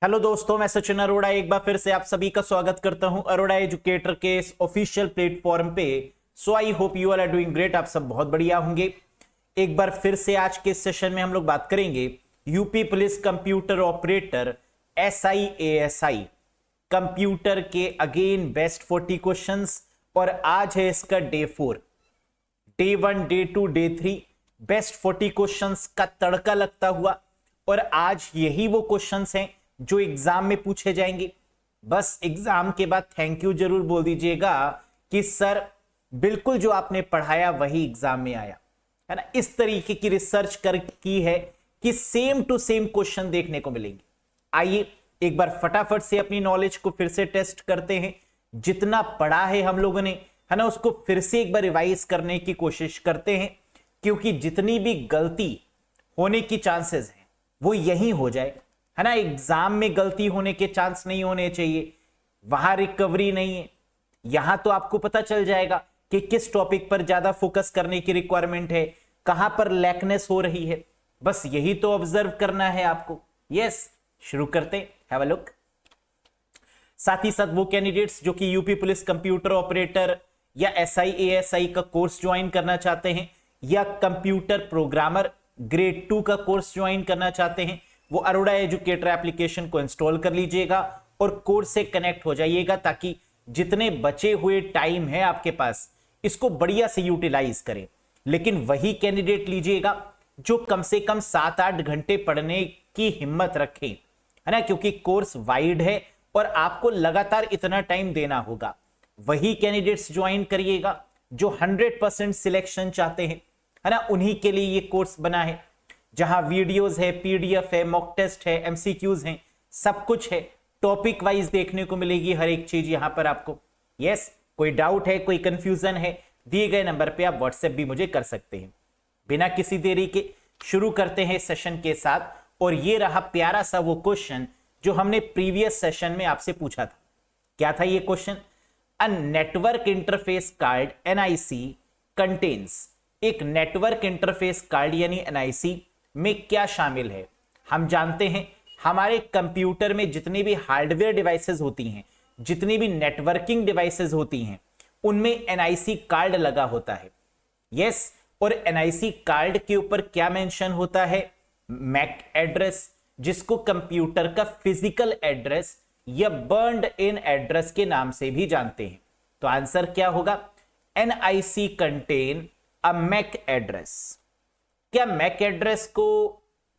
Hello दोस्तों, मैं सचिन अरोड़ा एक बार फिर से आप सभी का स्वागत करता हूं अरोड़ा एजुकेटर के इस ऑफिशियल प्लेटफॉर्म पे। So I hope you all are doing great. आप सब बहुत बढ़िया होंगे। एक बार फिर से आज के सेशन में हम लोग बात करेंगे UP police computer operator SIASI computer के अगेन बेस्ट 40 क्वेश्चंस। और आज है इसका day 4, day 1, day 2, day 3 best 40 questions का तड़का लगता हुआ। और आज यही वो क्वेश्चंस हैं जो एग्जाम में पूछे जाएंगे। बस एग्जाम के बाद थैंक यू जरूर बोल दीजिएगा कि सर बिल्कुल जो आपने पढ़ाया वही एग्जाम में आया, है ना। इस तरीके की रिसर्च कर की है कि सेम टू सेम क्वेश्चन देखने को मिलेंगे। आइए एक बार फटाफट से अपनी नॉलेज को फिर से टेस्ट करते हैं। जितना पढ़ा है हम लोगों ने, है ना, उसको फिर से एक बार रिवाइज करने की कोशिश करते हैं, क्योंकि जितनी भी गलती होने की चांसेस हैं वो यही हो जाए, है ना। एग्जाम में गलती होने के चांस नहीं होने चाहिए, वहां रिकवरी नहीं है। यहां तो आपको पता चल जाएगा कि किस टॉपिक पर ज्यादा फोकस करने की रिक्वायरमेंट है, कहां पर लैकनेस हो रही है। बस यही तो ऑब्जर्व करना है आपको। यस, शुरू करते, हैव अ लुक। साथ ही साथ वो कैंडिडेट्स जो कि यूपी पुलिस कंप्यूटर ऑपरेटर या SIASI का कोर्स ज्वाइन करना चाहते हैं या कंप्यूटर प्रोग्रामर ग्रेड 2 का कोर्स ज्वाइन करना चाहते हैं, वो अरोड़ा एजुकेटर एप्लीकेशन को इंस्टॉल कर लीजिएगा और कोर्स से कनेक्ट हो जाइएगा, ताकि जितने बचे हुए टाइम है आपके पास इसको बढ़िया से यूटिलाइज करें। लेकिन वही कैंडिडेट लीजिएगा जो कम से कम 7-8 घंटे पढ़ने की हिम्मत रखें, है ना, क्योंकि कोर्स वाइड है और आपको लगातार इतना टाइम देना होगा। वही कैंडिडेट्स ज्वाइन करिएगा जो 100% सिलेक्शन चाहते हैं, है ना। उन्हीं के लिए ये कोर्स बना है, जहां वीडियोस है, PDF है, मॉक टेस्ट है, MCQs हैं, सब कुछ है। टॉपिक वाइज देखने को मिलेगी हर एक चीज यहां पर आपको। यस, कोई डाउट है, कोई कंफ्यूजन है, दिए गए नंबर पे आप व्हाट्सएप भी मुझे कर सकते हैं। बिना किसी देरी के शुरू करते हैं सेशन के साथ। और ये रहा प्यारा सा वो क्वेश्चन जो हमने प्रीवियस सेशन में आपसे पूछा था। क्या था ये question? A network interface card NIC contains, एक नेटवर्क इंटरफेस कार्ड यानी NIC में क्या शामिल है। हम जानते हैं हमारे कंप्यूटर में जितनी भी हार्डवेयर डिवाइसेस होती हैं, जितनी भी नेटवर्किंग डिवाइसेस होती हैं, उनमें NIC कार्ड लगा होता है। यस, और NIC कार्ड के ऊपर क्या मेंशन होता है? मैक एड्रेस, जिसको कंप्यूटर का फिजिकल एड्रेस या बर्न्ड इन एड्रेस के नाम से भी जानते हैं। तो आंसर क्या होगा? NIC contain a MAC address. क्या मैक एड्रेस को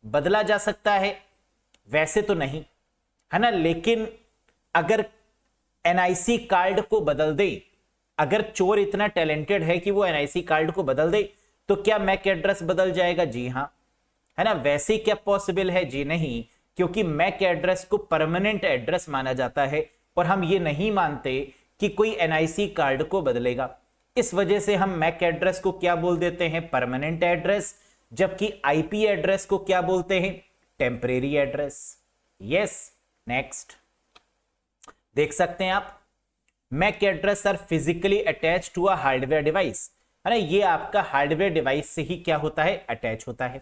बदला जा सकता है? वैसे तो नहीं, है ना। लेकिन अगर NIC कार्ड को बदल दे, अगर चोर इतना टैलेंटेड है कि वो NIC कार्ड को बदल दे, तो क्या मैक एड्रेस बदल जाएगा? जी हां, है ना। वैसे क्या पॉसिबल है? जी नहीं, क्योंकि मैक एड्रेस को परमानेंट एड्रेस माना जाता है और हम ये नहीं मानते कि कोई NIC कार्ड को बदलेगा। इस वजह से हम मैक एड्रेस को क्या बोल देते हैं? Permanent address. जबकि IP एड्रेस को क्या बोलते हैं? Temporary address. यस, नेक्स्ट देख सकते हैं आप, MAC address are physically attach to a hardware device, है ना। ये आपका हार्डवेयर डिवाइस से ही क्या होता है? अटैच होता है।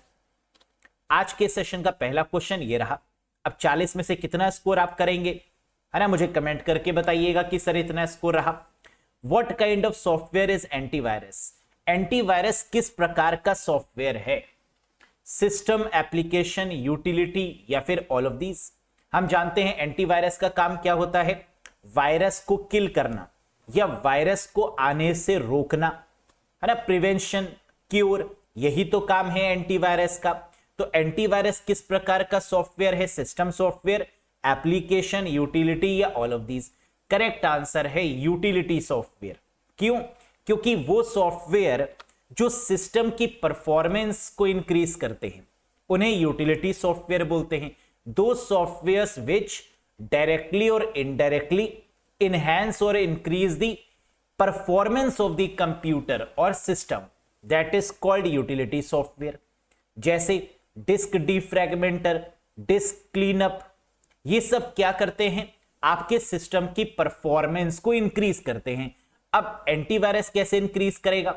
आज के सेशन का पहला क्वेश्चन ये रहा। अब 40 में से कितना स्कोर आप करेंगे, है ना, मुझे कमेंट करके बताइएगा कि सर इतना स्कोर रहा। What kind of software is antivirus? Antivirus किस प्रकार का सॉफ्टवेयर है? सिस्टम, एप्लीकेशन, यूटिलिटी या फिर ऑल ऑफ दीज? हम जानते हैं एंटीवायरस का काम क्या होता है? वायरस को किल करना या वायरस को आने से रोकना, है ना। प्रिवेंशन, क्योर, यही तो काम है एंटीवायरस का। तो एंटीवायरस किस प्रकार का सॉफ्टवेयर है? सिस्टम सॉफ्टवेयर, एप्लीकेशन, यूटिलिटी या all of these? Correct answer है यूटिलिटी सॉफ्टवेयर। क्यों? क्योंकि वो सॉफ्टवेयर जो सिस्टम की परफॉर्मेंस को इंक्रीज करते हैं उन्हें यूटिलिटी सॉफ्टवेयर बोलते हैं। दो सॉफ्टवेयर्स विच डायरेक्टली और indirectly enhance or increase the performance of the computer or system, that is called utility software। जैसे डिस्क डिफ्रैगमेंटर, डिस्क क्लीनअप, ये सब क्या करते हैं? आपके सिस्टम की परफॉर्मेंस को इंक्रीज करते हैं। अब एंटीवायरस कैसे इंक्रीज करेगा?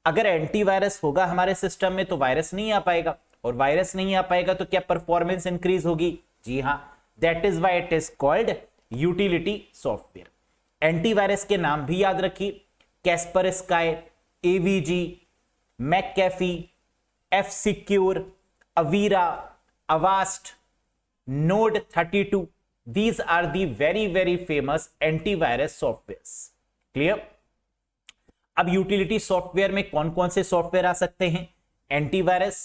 अगर एंटीवायरस होगा हमारे सिस्टम में तो वायरस नहीं आ पाएगा, और वायरस नहीं आ पाएगा तो क्या परफॉर्मेंस इंक्रीज होगी? जी हां, that is why it is called utility software. Antivirus के नाम भी याद रखिए, Kaspersky, AVG, McAfee, F secure, Avira, Avast, NOD 32, these are the very very famous antivirus softwares। Clear. अब यूटिलिटी सॉफ्टवेयर में कौन कौन से सॉफ्टवेयर आ सकते हैं? Antivirus,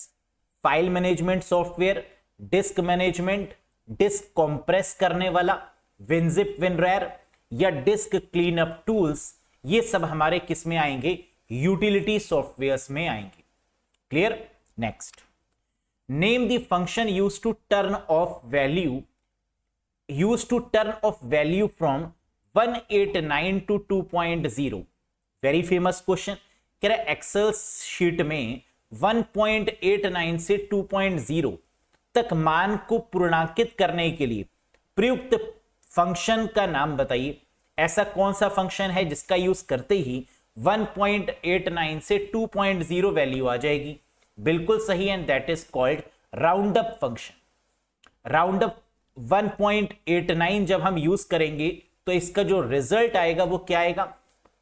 file management software, disk management, disk compress करने वाला, विनजिप, विनरैर या डिस्क क्लीनअप टूल्स, ये सब हमारे किस में आएंगे? यूटिलिटी सॉफ्टवेयर्स में आएंगे। Clear. Next, name the function used to turn off value from 189 to 2.0। Very famous question. कह रहा है एक्सेल शीट में 1.89 से 2.0 तक मान को पूर्णांकित करने के लिए प्रयुक्त फंक्शन का नाम बताइए। ऐसा कौन सा फंक्शन है जिसका यूज करते ही 1.89 से 2.0 वैल्यू आ जाएगी? बिल्कुल सही, and that is called round up function. Round up 1.89 जब हम यूज करेंगे तो इसका जो रिजल्ट आएगा वो क्या आएगा?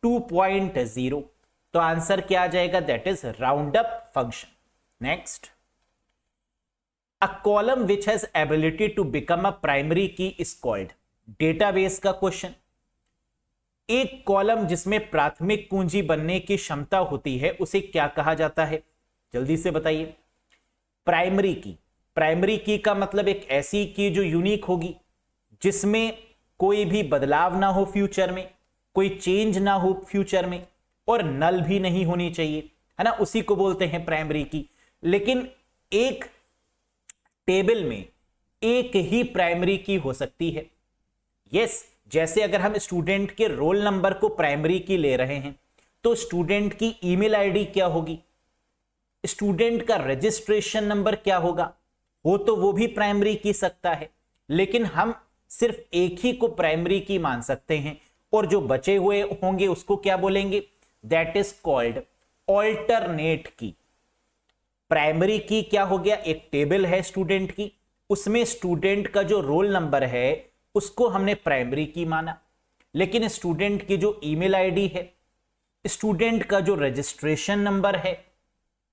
2.0। तो आंसर क्या आ जाएगा? That is round up function. Next, a column which has ability to become a primary key is called. Database का क्वेश्चन। एक कॉलम जिसमें प्राथमिक कुंजी बनने की क्षमता होती है उसे क्या कहा जाता है? जल्दी से बताइए। प्राइमरी की। प्राइमरी की का मतलब एक ऐसी की जो यूनिक होगी, जिसमें कोई भी बदलाव ना हो फ्यूचर में, कोई चेंज ना हो फ्यूचर में, और नल भी नहीं होनी चाहिए, है ना, उसी को बोलते हैं प्राइमरी की। लेकिन एक टेबल में एक ही प्राइमरी की हो सकती है। यस, जैसे अगर हम स्टूडेंट के रोल नंबर को प्राइमरी की ले रहे हैं तो स्टूडेंट की ईमेल आईडी क्या होगी, स्टूडेंट का रजिस्ट्रेशन नंबर क्या होगा, हो तो वो भी प्राइमरी की सकता है, लेकिन हम सिर्फ एक ही को प्राइमरी की मान सकते हैं, और जो बचे हुए होंगे उसको क्या बोलेंगे? दैट इज कॉल्ड ऑल्टरनेट की। प्राइमरी की क्या हो गया? एक टेबल है स्टूडेंट की, उसमें स्टूडेंट का जो रोल नंबर है उसको हमने प्राइमरी की माना, लेकिन स्टूडेंट की जो ईमेल आईडी है, स्टूडेंट का जो रजिस्ट्रेशन नंबर है,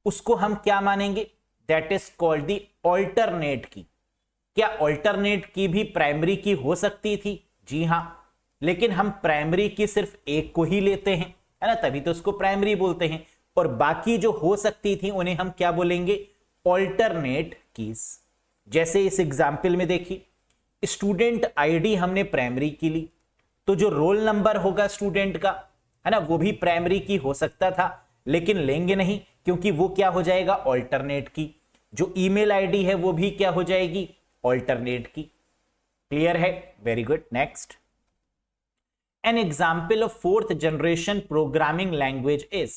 उसको हम क्या मानेंगे? That is called the alternate की। क्या ऑल्टरनेट की भी प्राइमरी की हो सकती थी? जी हां, लेकिन हम प्राइमरी की सिर्फ एक को ही लेते हैं, है ना, तभी तो उसको प्राइमरी बोलते हैं, और बाकी जो हो सकती थी उन्हें हम क्या बोलेंगे? Alternate keys. जैसे इस एग्जाम्पल में देखिए, स्टूडेंट आईडी हमने प्राइमरी की ली, तो जो रोल नंबर होगा स्टूडेंट का, है ना, वो भी प्राइमरी की हो सकता था, लेकिन लेंगे नहीं क्योंकि वो क्या हो जाएगा? ऑल्टरनेट की। जो ईमेल आईडी है वो भी क्या हो जाएगी? ऑल्टरनेट की। क्लियर है? Very good. Next, an example of fourth generation programming language is.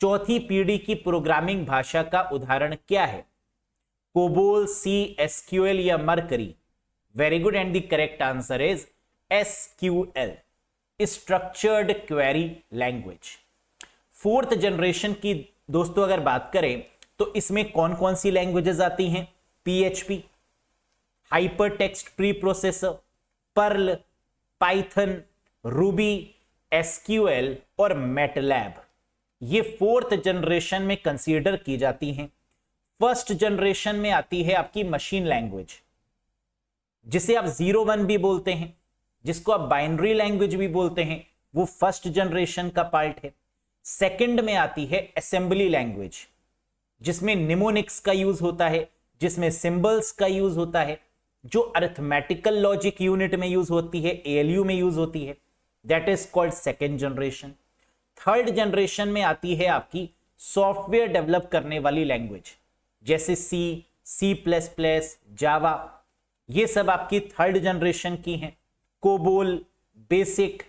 चौथी पीढ़ी की प्रोग्रामिंग भाषा का उदाहरण क्या है? कोबोल, सी, एसक्यूएल या mercury? Very good, and the correct answer is SQL, structured query language. Fourth generation की दोस्तों अगर बात करें तो इसमें कौन कौन सी लैंग्वेजेस आती हैं? PHP, hyper text pre processor, Perl, Python, Ruby, SQL और मैटलैब। ये फोर्थ जनरेशन में कंसीडर की जाती हैं। फर्स्ट जनरेशन में आती है आपकी मशीन लैंग्वेज, जिसे आप 0-1 भी बोलते हैं, जिसको आप बाइनरी लैंग्वेज भी बोलते हैं, वो फर्स्ट जनरेशन का पार्ट है। सेकंड में आती है असेंबली लैंग्वेज, जिसमें निमोनिक्स का यूज होता है, जिसमें सिंबल्स का यूज होता है, जो अरिथमेटिकल लॉजिक यूनिट में यूज होती है, एएलयू में यूज होती है, that is called second generation. Third generation में आती है आपकी सॉफ्टवेयर डेवलप करने वाली लैंग्वेज, जैसे सी, सी प्लस प्लस, जावा, ये सब आपकी थर्ड जनरेशन की हैं। COBOL, BASIC.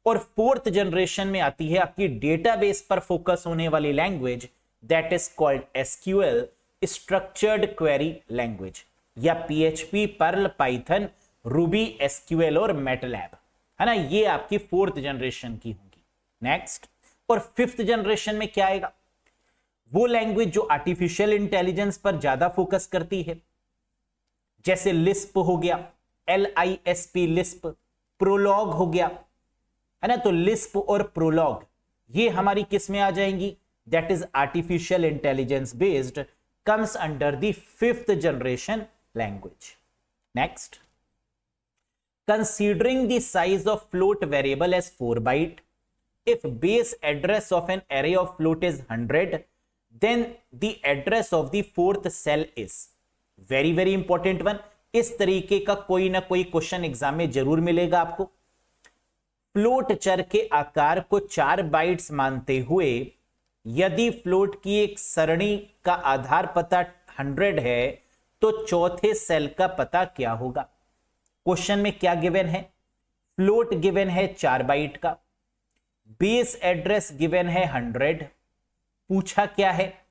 और फोर्थ जनरेशन में आती है आपकी डेटाबेस पर फोकस होने वाली language, that is called SQL, structured query language, या PHP, Perl, Python, Ruby, SQL और मैटलैब, है ना, ये आपकी फोर्थ जनरेशन की होंगी। नेक्स्ट, और फिफ्थ जनरेशन में क्या आएगा? वो लैंग्वेज जो आर्टिफिशियल इंटेलिजेंस पर ज्यादा फोकस करती है, जैसे लिस्प हो गया, LISP लिस्प, प्रोलॉग हो गया, है ना। तो लिस्प और प्रोलॉग ये हमारी किस में आ जाएंगी, that is artificial intelligence based, comes under the 5th generation language. Next, considering the size of float variable as 4 byte, if base address of an array of float is 100, then the address of the 4th cell is, very very important one। इस तरीके का कोई ना कोई question exam में जरूर मिलेगा आपको। फ्लोट चर के आकार को 4 बाइट्स मानते हुए यदि फ्लोट की एक सरणी का आधार पता 100 है तो चौथे सेल का पता क्या होगा। क्वेश्चन में क्या गिवन है, फ्लोट गिवन है 4 बाइट का, बेस एड्रेस गिवन है 100, पूछा क्या है,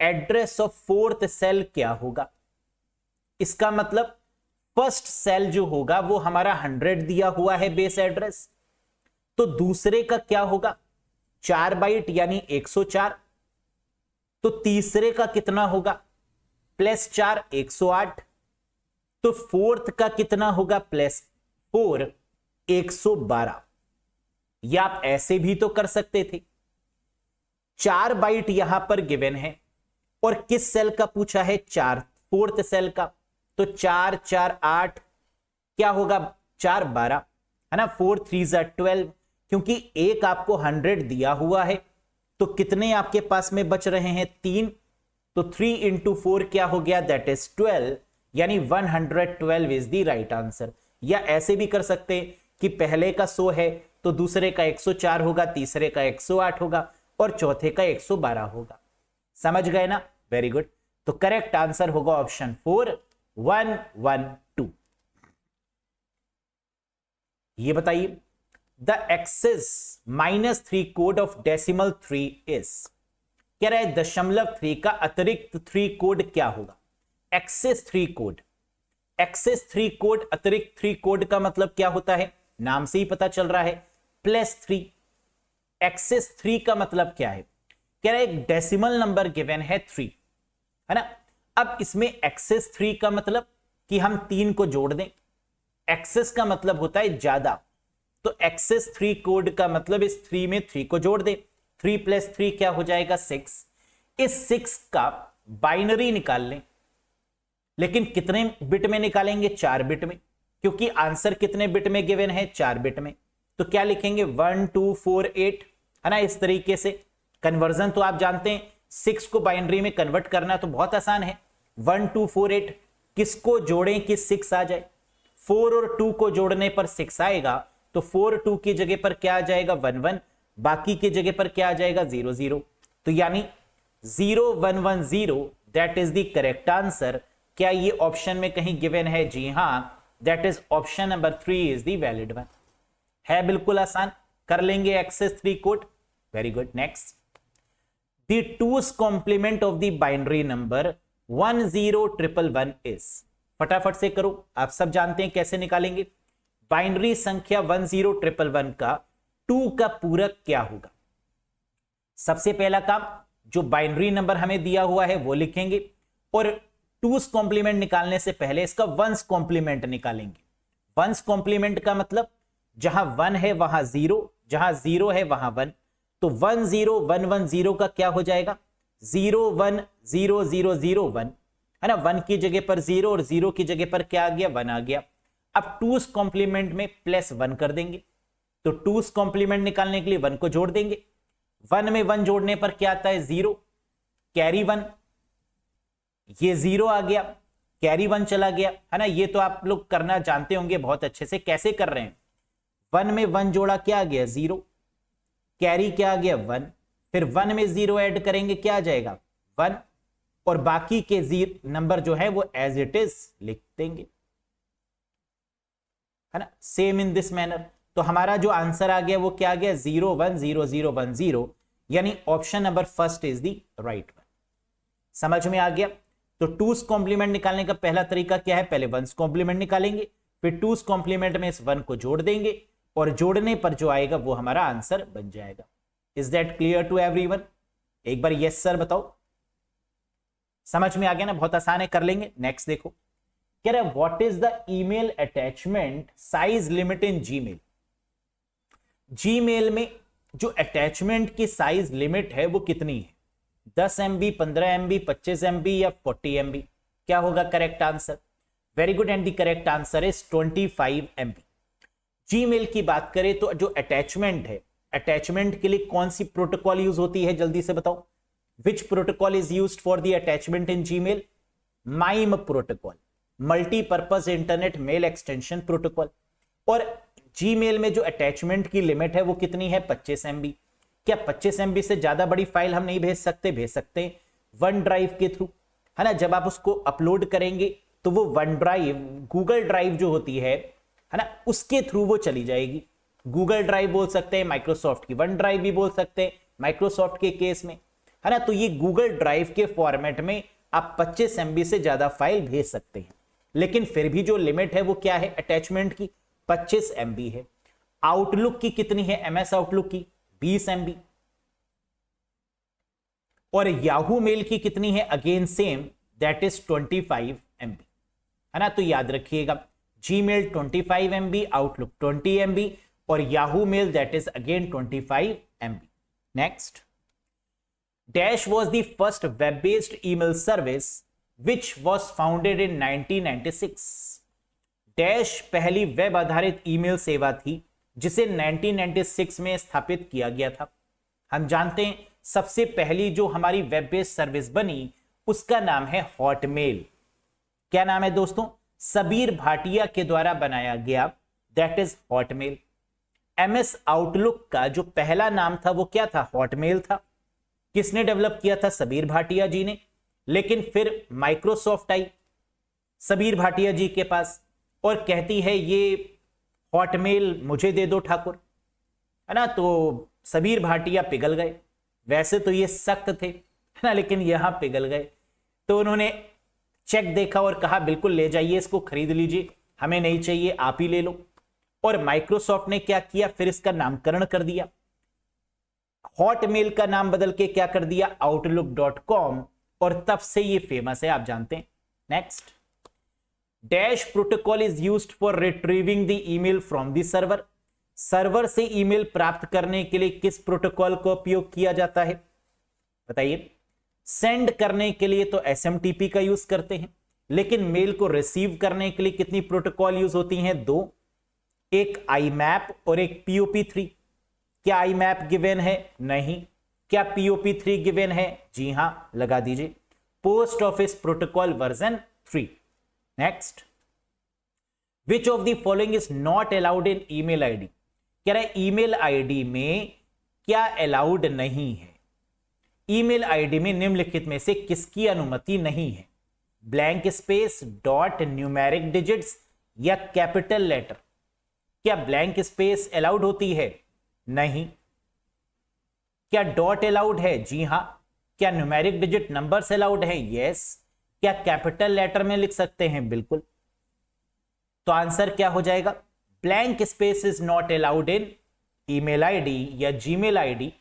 एड्रेस ऑफ 4th सेल क्या होगा। इसका मतलब फर्स्ट सेल जो होगा वो हमारा 100 दिया हुआ है बेस एड्रेस, तो दूसरे का क्या होगा 4 बाइट यानी 104, तो तीसरे का कितना होगा +4 108, तो 4th का कितना होगा +4 112। या आप ऐसे भी तो कर सकते थे, 4 बाइट यहां पर गिवन है और किस सेल का पूछा है 4th सेल का, तो 4 4 8 क्या होगा 4 12, है ना। 4 3 12, क्योंकि एक आपको 100 दिया हुआ है तो कितने आपके पास में बच रहे हैं 3, तो 3 × 4 क्या हो गया दैट इज 12, यानी 112 इज द राइट आंसर। या ऐसे भी कर सकते कि पहले का 100 है तो दूसरे का 104 होगा, तीसरे का 108 होगा और चौथे का 112 होगा। समझ गए ना, वेरी गुड। तो करेक्ट आंसर होगा ऑप्शन 4 112। ये बताइए the excess -3 code of decimal 3 is, कह रहा है 0.3 का अतिरिक्त 3 कोड क्या होगा। एक्सेस 3 कोड, एक्सेस 3 कोड, अतिरिक्त 3 कोड का मतलब क्या होता है, नाम से ही पता चल रहा है +3। एक्सेस 3 का मतलब क्या है, कह रहा है एक डेसिमल नंबर गिवन है 3, है ना। अब इसमें एक्सेस 3 का मतलब कि हम 3 को जोड़ दें, एक्सेस का मतलब होता है ज्यादा, तो एक्सेस 3 कोड का मतलब इस 3 में 3 को जोड़ दे, 3 + 3 क्या हो जाएगा 6। इस 6 का बाइनरी निकाल लें, लेकिन कितने बिट में निकालेंगे 4 बिट में, क्योंकि आंसर कितने बिट में गिवन है 4 बिट में। तो क्या लिखेंगे 1248, है ना। इस तरीके से कन्वर्जन तो आप जानते हैं, 6 को बाइनरी में कन्वर्ट करना तो बहुत आसान है। 1248 किसको जोड़ें कि 6 आ जाए, 4 और 2 को जोड़ने पर 6 आएगा, तो 4 2 की जगह पर क्या आ जाएगा 1 1, बाकी की जगह पर क्या आ जाएगा 0 0, तो यानी 0110 that is the correct answer. क्या ये ऑप्शन में कहीं गिवन है, जी हां, that is option number 3 is the valid one. है बिल्कुल आसान, कर लेंगे excess 3 code, very good. Next, the 2's complement of the binary number 10111 is, फटाफट से करो, आप सब जानते हैं कैसे निकालेंगे। बाइनरी संख्या 10111 का 2 का पूरक क्या होगा। सबसे पहला काम, जो बाइनरी नंबर हमें दिया हुआ है वो लिखेंगे, और 2's कॉम्प्लीमेंट निकालने से पहले इसका 1's कॉम्प्लीमेंट निकालेंगे। 1's कॉम्प्लीमेंट का मतलब जहां 1 है वहां 0, जहां 0 है वहां 1, तो 10110 का क्या हो जाएगा 010001, है ना। 1 की जगह पर 0 और 0 की जगह पर क्या आ गया 1 आ गया। अब 2's कॉम्प्लीमेंट में +1 कर देंगे, तो 2's कॉम्प्लीमेंट निकालने के लिए 1 को जोड़ देंगे, 1 में 1 जोड़ने पर क्या आता है 0, कैरी 1, ये 0 आ गया, कैरी 1 चला गया, है ना। ये तो आप लोग करना जानते होंगे बहुत अच्छे से, कैसे कर रहे हैं। 1 में 1 जोड़ा क्या आ गया 0, कैरी क्या आ गया 1, फिर 1 में 0 ऐड करेंगे क्या आ जाएगा 1, और बाकी के नंबर जो है वो एज इट इज लिख देंगे, है ना। सेम इन दिस मैनर, तो हमारा जो आंसर आ गया वो क्या आ गया 010010, यानी option number first is the right one. समझ में आ गया। तो 2's कॉम्प्लीमेंट निकालने का पहला तरीका क्या है, पहले 1's कॉम्प्लीमेंट निकालेंगे, फिर 2's कॉम्प्लीमेंट में इस 1 को जोड़ देंगे, और जोड़ने पर जो आएगा वो हमारा आंसर बन जाएगा। Is that clear to everyone? एक बार यस सर बताओ। समझ में आ गया ना, बहुत आसान है, कर लेंगे। नेक्स्ट देखो, कह रहा है what is the email attachment size limit in Gmail. Gmail में जो अटैचमेंट की साइज लिमिट है वो कितनी है, 10 MB, 15 MB, 25 MB या 40 MB? क्या होगा correct answer? Very good, and the correct answer is 25 MB। Gmail की बात करें तो जो अटैचमेंट है, अटैचमेंट के लिए कौन सी प्रोटोकॉल यूज होती है, जल्दी से बताओ। Which protocol is used for the attachment in Gmail? MIME protocol, multipurpose internet mail extension protocol. और जीमेल में जो अटैचमेंट की लिमिट है वो कितनी है, 25 MB। क्या 25 MB से ज्यादा बड़ी फाइल हम नहीं भेज सकते? भेज सकते हैं, वन ड्राइव के थ्रू, है ना। जब आप उसको अपलोड करेंगे तो वो वन ड्राइव, गूगल ड्राइव जो होती है ना, उसके थ्रू वो चली जाएगी। गूगल ड्राइव बोल सकते हैं, माइक्रोसॉफ्ट की वन ड्राइव भी बोल सकते हैं माइक्रोसॉफ्ट के केस में, है ना। तो ये गूगल ड्राइव के फॉर्मेट में आप 25 MB से ज्यादा फाइल भेज सकते हैं, लेकिन फिर भी जो लिमिट है वो क्या है अटैचमेंट की, 25 MB है। आउटलुक की कितनी है, MS आउटलुक की 20 MB। और याहू मेल की कितनी है, again same, that is 25 MB, है ना। तो याद रखिएगा, जीमेल 25 MB, आउटलुक 20 MB और Yahoo mail that is again 25 MB। Next, dash was the first web based email service which was founded in 1996। Dash पहली वेब आधारित ईमेल सेवा थी जिसे 1996 में स्थापित किया गया था। हम जानते हैं सबसे पहली जो हमारी वेब बेस्ड सर्विस बनी उसका नाम है हॉटमेल। क्या नाम है दोस्तों? सबीर भाटिया के द्वारा बनाया गया, that is Hotmail. MS outlook का जो पहला नाम था वो क्या था, हॉटमेल था। किसने डेवलप किया था? सबीर भाटिया जी ने। लेकिन फिर माइक्रोसॉफ्ट आई सबीर भाटिया जी के पास और कहती है ये हॉटमेल मुझे दे दो ठाकुर, है ना। तो सबीर भाटिया पिघल गए। वैसे तो ये सख्त थे, है ना, लेकिन यहां पिघल गए। तो उन्होंने चेक देखा और कहा बिल्कुल ले जाइए, इसको खरीद लीजिए, हमें नहीं चाहिए, आप ही ले लो। और माइक्रोसॉफ्ट ने क्या किया, फिर इसका नामकरण कर दिया, हॉटमेल का नाम बदल के क्या कर दिया, outlook.com, और तब से ये फेमस है, आप जानते हैं। Next, dash protocol is used for retrieving the email from the server. Server से ईमेल प्राप्त करने के लिए किस प्रोटोकॉल का उपयोग किया जाता है, बताइए। सेंड करने के लिए तो SMTP का यूज करते हैं, लेकिन मेल को रिसीव करने के लिए कितनी प्रोटोकॉल यूज होती हैं, 2, एक IMAP और एक POP3। क्या IMAP गिवन है? नहीं। क्या POP3 गिवन है? जी हां, लगा दीजिए, post office protocol version 3। Next, which of the following is not allowed in email ID. कह रहा है ईमेल आईडी में क्या अलाउड नहीं है, ईमेल आईडी में निम्नलिखित में से किसकी अनुमति नहीं है, blank space, dot, numeric digits या कैपिटल लेटर। क्या ब्लैंक स्पेस अलाउड होती है? नहीं। क्या डॉट अलाउड है? जी हां। क्या न्यूमेरिक डिजिट नंबर्स अलाउड है? यस। क्या कैपिटल लेटर में लिख सकते हैं? बिल्कुल। तो आंसर क्या हो जाएगा, blank space is not allowed in email ID या जीमेल आईडी,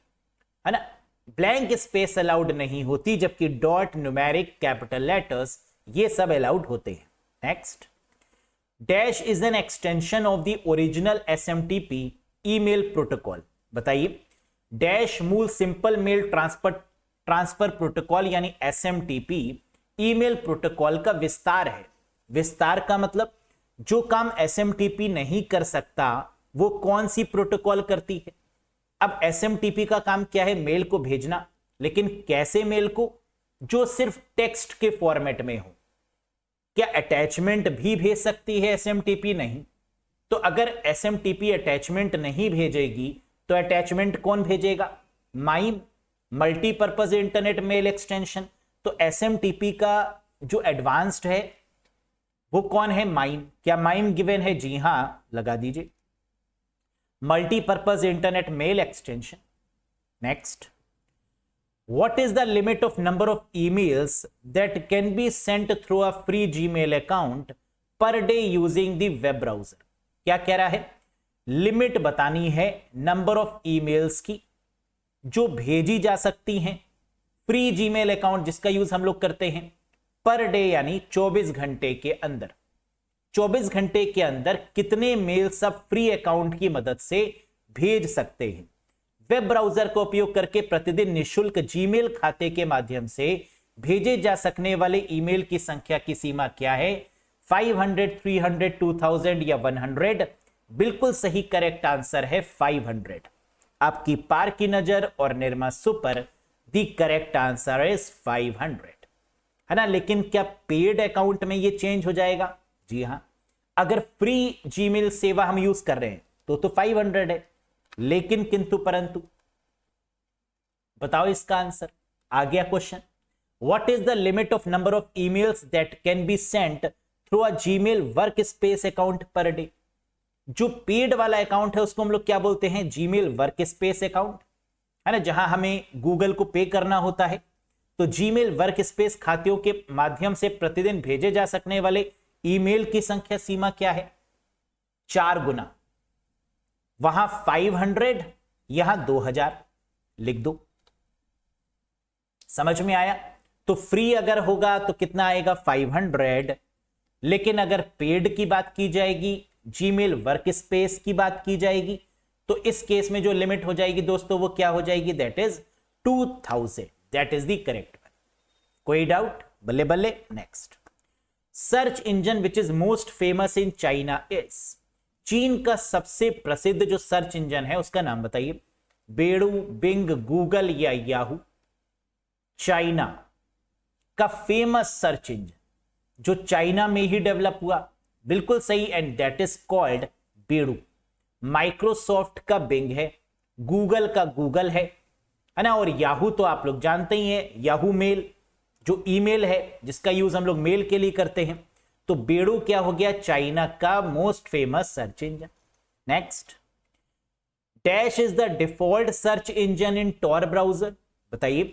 है ना। ब्लैंक स्पेस अलाउड नहीं होती, जबकि डॉट, न्यूमेरिक, कैपिटल लेटर्स ये सब अलाउड होते हैं। Next, dash is an extension of the original SMTP email protocol. बताइए, डैश मूल सिंपल मेल ट्रांसफर प्रोटोकॉल यानी SMTP ईमेल प्रोटोकॉल का विस्तार है। विस्तार का मतलब जो काम SMTP नहीं कर सकता वो कौन सी प्रोटोकॉल करती है। अब SMTP का काम क्या है, मेल को भेजना, लेकिन कैसे मेल को, जो सिर्फ टेक्स्ट के फॉर्मेट में हो। क्या अटैचमेंट भी भेज सकती है SMTP? नहीं। तो अगर SMTP अटैचमेंट नहीं भेजेगी तो अटैचमेंट कौन भेजेगा, MIME, multipurpose internet mail extension. तो SMTP का जो एडवांस्ड है वो कौन है, माइम। क्या माइम गिवन है? जी हां, लगा दीजिए, multipurpose internet mail extension. Next, what is the limit of number of emails that can be sent through a free Gmail account per day using the web browser। क्या कह रहा है, लिमिट बतानी है नंबर ऑफ ईमेल्स की जो भेजी जा सकती हैं फ्री जीमेल अकाउंट जिसका यूज हम लोग करते हैं, पर डे यानी 24 घंटे के अंदर। 24 घंटे के अंदर कितने मेल्स आप फ्री अकाउंट की मदद से भेज सकते हैं। वेब ब्राउजर का उपयोग करके प्रतिदिन निशुल्क जीमेल खाते के माध्यम से भेजे जा सकने वाले ईमेल की संख्या की सीमा क्या है? 500, 300, 2000 या 100? बिल्कुल सही करेक्ट आंसर है 500। आपकी पार की नजर और Nirma super, the correct answer is 500, है ना। लेकिन क्या पेड अकाउंट में ये चेंज हो जाएगा? जी हां, अगर फ्री जीमेल सेवा हम यूज कर रहे हैं तो 500 है, लेकिन किंतु परंतु बताओ इसका आंसर। आ गया question, what is the limit of number of emails that can be sent through a Gmail work space account per day? जो पेड वाला अकाउंट है उसको हम लोग क्या बोलते हैं? जीमेल वर्क स्पेस अकाउंट, है ना, जहां हमें गूगल को पे करना होता है। तो जीमेल वर्क स्पेस खातों के माध्यम से प्रतिदिन भेजे जा सकने वाले ईमेल की संख्या सीमा क्या है? 4 गुना। वहां 500, यहां 2000 लिख दो। समझ में आया? तो फ्री अगर होगा तो कितना आएगा? 500। लेकिन अगर पेड की बात की जाएगी, जीमेल वर्क स्पेस की बात की जाएगी, तो इस केस में जो लिमिट हो जाएगी दोस्तों वो क्या हो जाएगी? That is 2000। That is the correct one. कोई डाउट? बल्ले बल्ले। Next, search engine which is most famous in China is? चीन का सबसे प्रसिद्ध जो सर्च इंजन है उसका नाम बताइए। बेडू, बिंग, गूगल या याहू? चाइना का फेमस सर्च इंजन जो चाइना में ही डेवलप हुआ, बिल्कुल सही, and that is called Baidu. Microsoft का बिंग है, गूगल का गूगल है ना, और याहू तो आप लोग जानते ही हैं, याहू मेल जो ईमेल है जिसका यूज हम लोग मेल के लिए करते हैं। तो बेडू क्या हो गया? चाइना का most famous search engine. Next, dash is the default search engine in Tor browser? बताइए,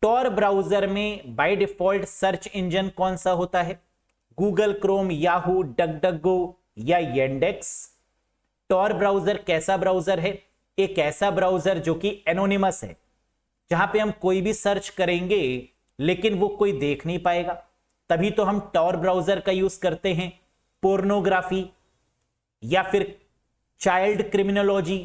टॉर ब्राउजर में बाय डिफॉल्ट सर्च इंजन कौन सा होता है? गूगल क्रोम, याहू, डकडकगो या येंडेक्स? टॉर ब्राउजर कैसा ब्राउजर है? एक ऐसा ब्राउजर जो कि एनोनिमस है, जहां पे हम कोई भी सर्च करेंगे लेकिन वो कोई देख नहीं पाएगा। तभी तो हम टॉर ब्राउजर का यूज करते हैं पोर्नोग्राफी या फिर चाइल्ड क्रिमिनोलॉजी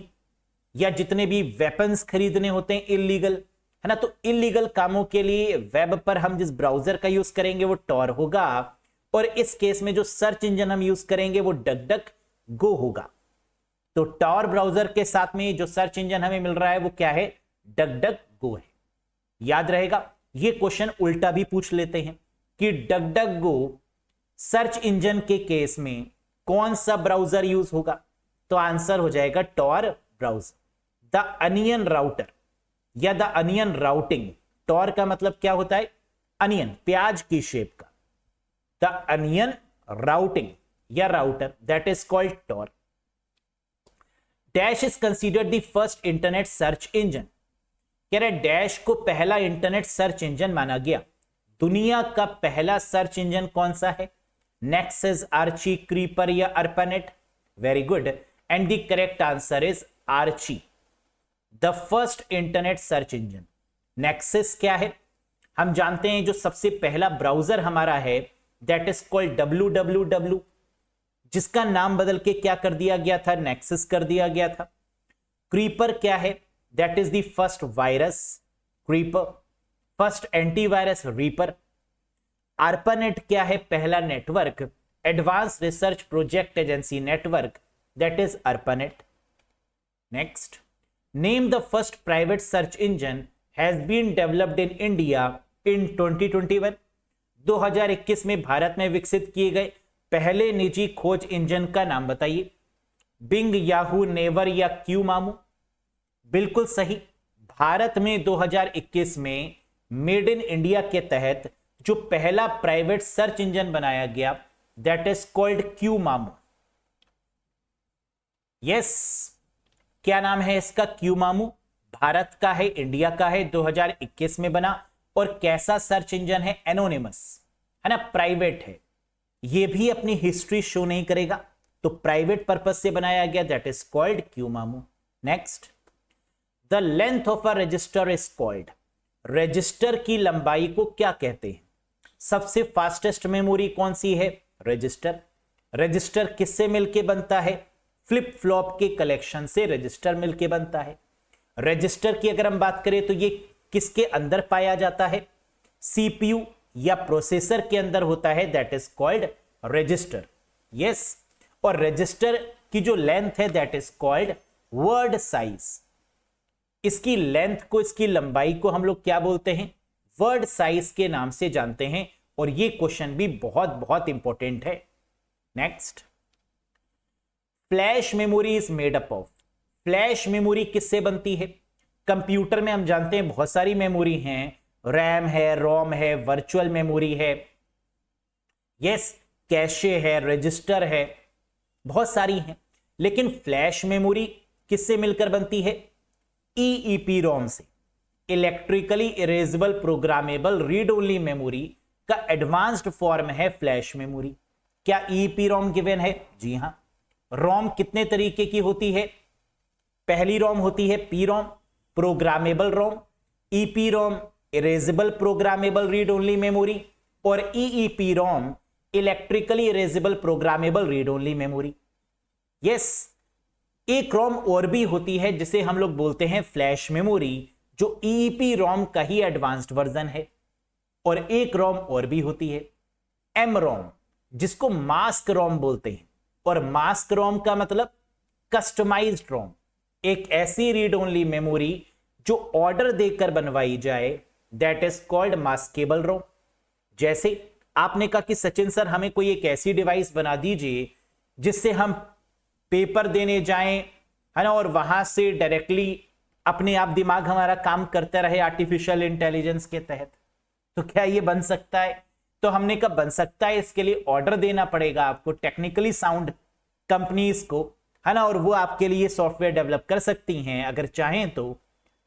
या जितने भी वेपन्स खरीदने होते हैं इलीगल, है ना, तो इलीगल कामों के लिए वेब पर हम जिस ब्राउजर का यूज करेंगे वो टॉर होगा, और इस केस में जो सर्च इंजन हम यूज करेंगे वो डक गो होगा। तो टॉर ब्राउजर के साथ में जो सर्च इंजन हमें मिल रहा है वो क्या है? डक गो है। याद रहेगा, ये क्वेश्चन उल्टा भी पूछ लेते हैं कि डक गो सर्च इंजन के केस में कौन सा ब्राउजर यूज होगा? तो आंसर हो जाएगा Tor browser. The onion router या द अनियन राउटिंग, टॉर का मतलब क्या होता है? अनियन, प्याज की शेप का। द अनियन राउटिंग या router, that is called Tor. Dash is considered the first internet search engine? कह रहे डैश को पहला इंटरनेट सर्च इंजन माना गया। दुनिया का पहला सर्च इंजन कौन सा है? नेक्सस, आर्ची, क्रीपर या ARPANET? Very good, and the correct answer is Archie, the first internet search engine. Nexus क्या है? हम जानते हैं जो सबसे पहला ब्राउजर हमारा है दैट इज कॉल्ड www, जिसका नाम बदल के क्या कर दिया गया था? नेक्सस कर दिया गया था। क्रीपर क्या है? That is the first virus, creeper. First antivirus, reaper. ARPANET क्या है? पहला network, advance research project agency network, that is ARPANET। Next, name the first private search engine has been developed in India in 2021? 2021 में भारत में विकसित किए गए पहले निजी खोज इंजन का नाम बताइए। बिंग, याहू, नेवर या क्यू मामू? बिल्कुल सही, भारत में 2021 में मेड इन इंडिया के तहत जो पहला प्राइवेट सर्च इंजन बनाया गया दैट इज कॉल्ड क्यू मामू। यस, क्या नाम है इसका? क्यू मामू। भारत का है, इंडिया का है, 2021 में बना। और कैसा सर्च इंजन है? एनोनिमस, है ना, प्राइवेट है। ये भी अपनी हिस्ट्री शो नहीं करेगा, तो प्राइवेट पर्पस से बनाया गया, दैट इज कॉल्ड क्यू मामू। Next, the length of a resistor is called? Register की लंबाई को क्या कहते हैं? सबसे फास्टेस्ट मेमोरी कौन सी है? रजिस्टर। रजिस्टर किससे मिलके बनता है? फ्लिप फ्लॉप के कलेक्शन से रजिस्टर मिलके बनता है। रजिस्टर की अगर हम बात करें तो ये किसके अंदर पाया जाता है? सीपीयू या प्रोसेसर के अंदर होता है, that is called register. Yes, और रजिस्टर की जो लेंथ है that is called word size. इसकी लेंथ को, इसकी लंबाई को हम लोग क्या बोलते हैं? वर्ड साइज के नाम से जानते हैं। और ये क्वेश्चन भी बहुत बहुत इंपॉर्टेंट है। Next, flash memory is made up of. Flash memory किससे बनती है? कंप्यूटर में हम जानते हैं बहुत सारी मेमोरी हैं, रैम है, रोम है, वर्चुअल मेमोरी है, यस, कैशे है, रजिस्टर है, बहुत सारी हैं। लेकिन फ्लैश मेमोरी किससे मिलकर बनती है? ईईपी रोम से, electrically erasable programmable read only memory का एडवांस्ड फॉर्म है फ्लैश मेमोरी। क्या ईईपी रोम गिवन है? जी हां। रोम कितने तरीके की होती है? पहली रोम होती है P ROM, programmable ROM, EP ROM erasable programmable read only memory, और EEP ROM electrically erasable programmable read only memory. Yes, एक रोम और भी होती है जिसे हम लोग बोलते हैं फ्लैश मेमोरी, जो ईईपी रोम का ही एडवांस्ड वर्जन है। और एक रोम और भी होती है एम रोम, जिसको मास्क रोम बोलते हैं। और मास्क रोम का मतलब कस्टमाइज्ड रोम, एक ऐसी रीड ओनली मेमोरी जो ऑर्डर देकर बनवाई जाए, दैट इज कॉल्ड मास्केबल रोम। जैसे आपने कहा कि सचिन सर हमें कोई एक ऐसी डिवाइस बना दीजिए जिससे हम पेपर देने जाएं, है ना, और वहां से डायरेक्टली अपने आप दिमाग हमारा काम करता रहे आर्टिफिशियल इंटेलिजेंस के तहत। तो क्या ये बन सकता है? तो हमने कहा बन सकता है, इसके लिए ऑर्डर देना पड़ेगा आपको टेक्निकली साउंड कंपनीज को, है ना, और वो आपके लिए सॉफ्टवेयर डेवलप कर सकती हैं अगर चाहें तो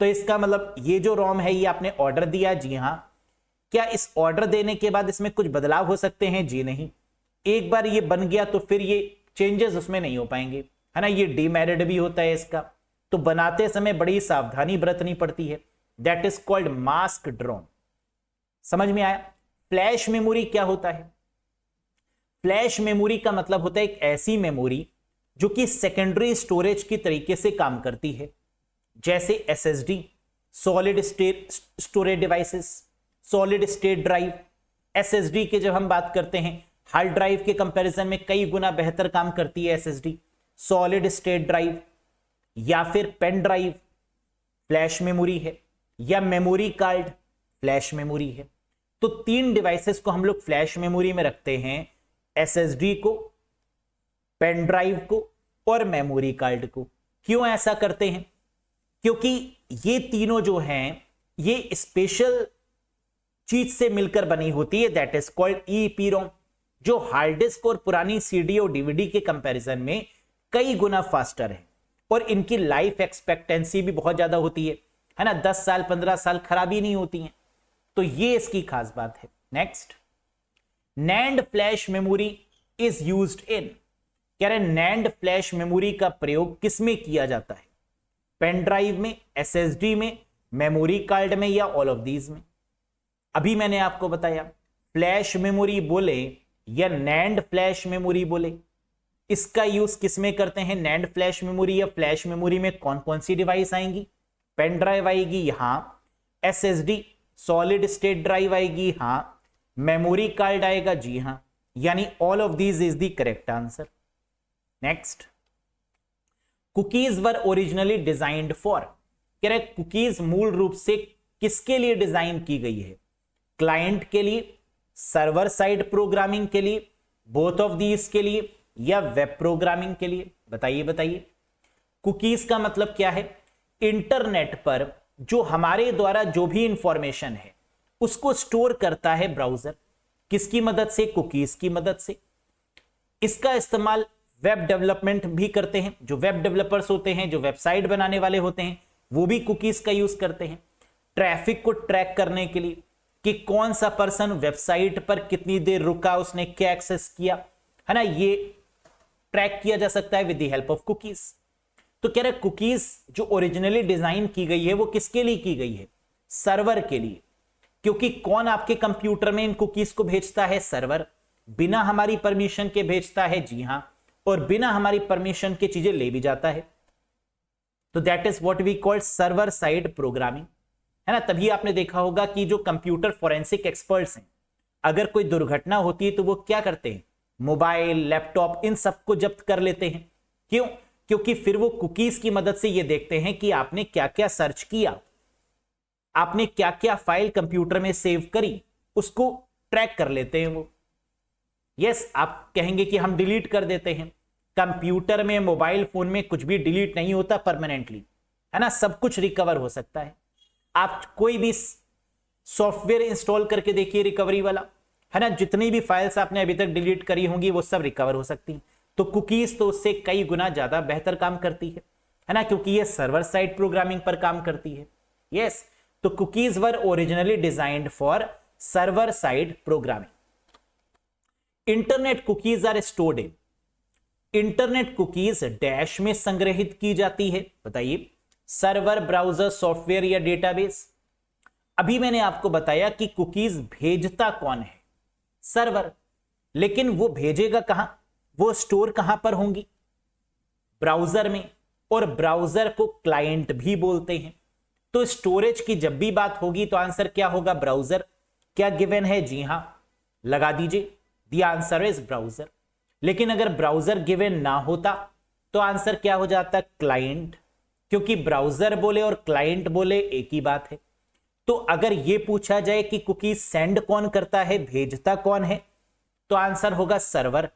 इसका मतलब ये जो रोम है ये आपने ऑर्डर दिया, जी हां। क्या इस ऑर्डर देने के बाद इसमें कुछ बदलाव हो सकते हैं? जी नहीं। एक बार ये बन गया तो फिर ये चेंजेस उसमें नहीं हो पाएंगे, है ना, ये डीमेरिट भी होता है इसका। तो बनाते समय बड़ी सावधानी बरतनी पड़ती है, दैट इज कॉल्ड मास्क्ड रोम। समझ में आया? फ्लैश मेमोरी क्या होता है? फ्लैश मेमोरी का मतलब होता है एक ऐसी मेमोरी जो कि सेकेंडरी स्टोरेज की तरीके से काम करती है, जैसे SSD, solid state storage devices, solid state drive. SSD के जब हम बात करते हैं, हार्ड ड्राइव के कंपैरिजन में कई गुना बेहतर काम करती है एसएसडी। सॉलिड स्टेट ड्राइव या फिर पेन ड्राइव फ्लैश मेमोरी है, या मेमोरी कार्ड फ्लैश मेमोरी है। तो तीन डिवाइसेस को हम लोग फ्लैश मेमोरी में रखते हैं, एसएसडी को, पेन ड्राइव को और मेमोरी कार्ड को। क्यों ऐसा करते हैं? क्योंकि ये तीनों जो हैं ये स्पेशल चीज से मिलकर बनी होती है, दैट इज कॉल्ड ईईपी रोम, जो हार्ड डिस्क और पुरानी सीडी और डीवीडी के कंपैरिजन में कई गुना फास्टर है, और इनकी लाइफ एक्सपेक्टेंसी भी बहुत ज्यादा होती है ना, 10 साल 15 साल खराबी नहीं होती हैं। तो ये इसकी खास बात है। Next, NAND flash memory is used in. कह रहे नैंड फ्लैश मेमोरी का प्रयोग किसमें किया जाता है? पेन ड्राइव में, एसएसडी में, मेमोरी कार्ड में, या ऑल ऑफ दीज में? अभी मैंने आपको बताया, फ्लैश मेमोरी बोले या नैंड फ्लैश मेमोरी बोले, इसका यूज किसमें करते हैं? नैंड फ्लैश मेमोरी या फ्लैश मेमोरी में कौन कौन सी डिवाइस आएंगी? पेन ड्राइव आएगी, यहां, एसएसडी सॉलिड स्टेट ड्राइव आएगी, हां, मेमोरी कार्ड आएगा, जी हां, यानी all of these is the correct answer. Next, cookies were originally designed for. कह रहे कुकीज मूल रूप से किसके लिए डिजाइन की गई है? क्लाइंट के लिए, सर्वर साइड प्रोग्रामिंग के लिए, बोथ ऑफ दीज के लिए, या वेब प्रोग्रामिंग के लिए? बताइए बताइए। कुकीज का मतलब क्या है? इंटरनेट पर जो हमारे द्वारा जो भी इंफॉर्मेशन है उसको स्टोर करता है ब्राउजर, किसकी मदद से? कुकीज की मदद से। इसका इस्तेमाल वेब डेवलपमेंट भी करते हैं, जो वेब डेवलपर्स होते हैं, जो वेबसाइट बनाने वाले होते हैं, वो भी कुकीज का यूज करते हैं ट्रैफिक को ट्रैक करने के लिए, कि कौन सा पर्सन वेबसाइट पर कितनी देर रुका, उसने क्या एक्सेस किया, है ना, ये ट्रैक किया जा सकता है with the help of cookies. तो कह रहे कुकीज जो ओरिजिनली डिजाइन की गई है वो किसके लिए की गई है? सर्वर के लिए, क्योंकि कौन आपके कंप्यूटर में इन कुकीज को भेजता है? सर्वर। बिना हमारी परमिशन के भेजता है, जी हां, और बिना हमारी परमिशन के चीजें ले भी जाता है। तो that is what we call server side programming, है ना। तभी आपने देखा होगा कि जो कंप्यूटर फोरेंसिक एक्सपर्ट्स हैं, अगर कोई दुर्घटना होती है तो वो क्या करते हैं, मोबाइल, लैपटॉप, इन सबको जब्त कर लेते हैं। क्यों? क्योंकि फिर वो कुकीज की मदद से ये देखते हैं कि आपने क्या क्या सर्च किया, आपने क्या क्या फाइल कंप्यूटर में सेव करी, उसको ट्रैक कर लेते हैं वो। यस, आप कहेंगे कि हम डिलीट कर देते हैं। कंप्यूटर में, मोबाइल फोन में कुछ भी डिलीट नहीं होता परमानेंटली, है ना, सब कुछ रिकवर हो सकता है। आप कोई भी सॉफ्टवेयर इंस्टॉल करके देखिए रिकवरी वाला, है ना, जितनी भी फाइल्स आपने अभी तक डिलीट करी होंगी वो सब रिकवर हो सकती हैं। तो कुकीज तो उससे कई गुना ज्यादा बेहतर काम करती है ना, क्योंकि ये सर्वर साइड प्रोग्रामिंग पर काम करती है। यस, तो cookies were originally designed for server side programming. Internet cookies are stored in, internet cookies dash में संग्रहित की जाती है, बताइए, सर्वर, ब्राउजर, सॉफ्टवेयर या डेटाबेस। अभी मैंने आपको बताया कि कुकीज भेजता कौन है, सर्वर, लेकिन वो भेजेगा कहां, वो स्टोर कहां पर होंगी, ब्राउजर में, और ब्राउजर को क्लाइंट भी बोलते हैं। तो स्टोरेज की जब भी बात होगी तो आंसर क्या होगा, ब्राउजर। क्या गिवन है, जी हां, लगा दीजिए, द आंसर इज ब्राउजर। लेकिन अगर ब्राउजर गिवन ना होता तो आंसर क्या हो जाता, क्लाइंट, क्योंकि ब्राउजर बोले और क्लाइंट बोले एक ही बात है। तो अगर यह पूछा जाए कि कुकी सेंड कौन करता है, भेजता कौन है, तो आंसर होगा सर्वर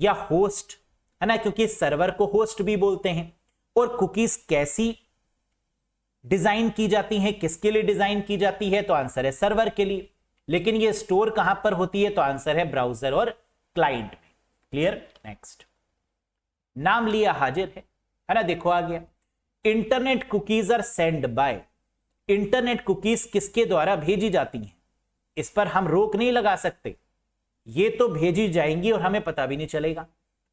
या होस्ट, है ना, क्योंकि सर्वर को होस्ट भी बोलते हैं। और कुकीज कैसी डिजाइन की जाती हैं, किसके लिए डिजाइन की जाती है, तो आंसर है सर्वर के लिए। लेकिन ये स्टोर कहां पर होती है, तो आंसर है ब्राउजर और क्लाइंट में। क्लियर? नेक्स्ट, नाम लिया हाजिर है ना, देखो आ गया। Internet cookies are send by, internet cookies किसके द्वारा भेजी जाती हैं, इस पर हम रोक नहीं लगा सकते, ये तो भेजी जाएंगी और हमें पता भी नहीं चलेगा,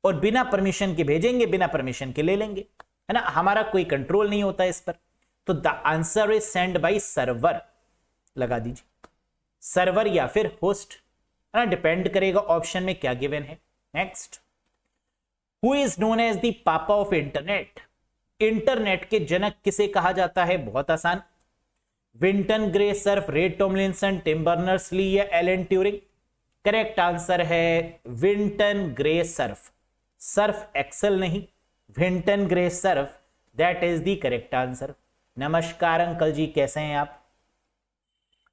और बिना परमिशन के भेजेंगे, बिना परमिशन के ले लेंगे, है ना, हमारा कोई कंट्रोल नहीं होता इस पर। तो the answer is send by server, लगा दीजिए, सर्वर या फिर होस्ट, है ना, डिपेंड करेगा ऑप्शन में क्या गिवन है। Next, who is known as the papa of internet, internet के जनक किसे कहा जाता है, बहुत आसान, Vinton Gray Cerf, Ray Tomlinson, Tim Berners Lee या एलन ट्यूरिंग। करेक्ट आंसर है Vinton Gray Cerf, Surf Excel नहीं, Vinton Gray Cerf, that is the correct answer. नमस्कार अंकल जी, कैसे हैं आप,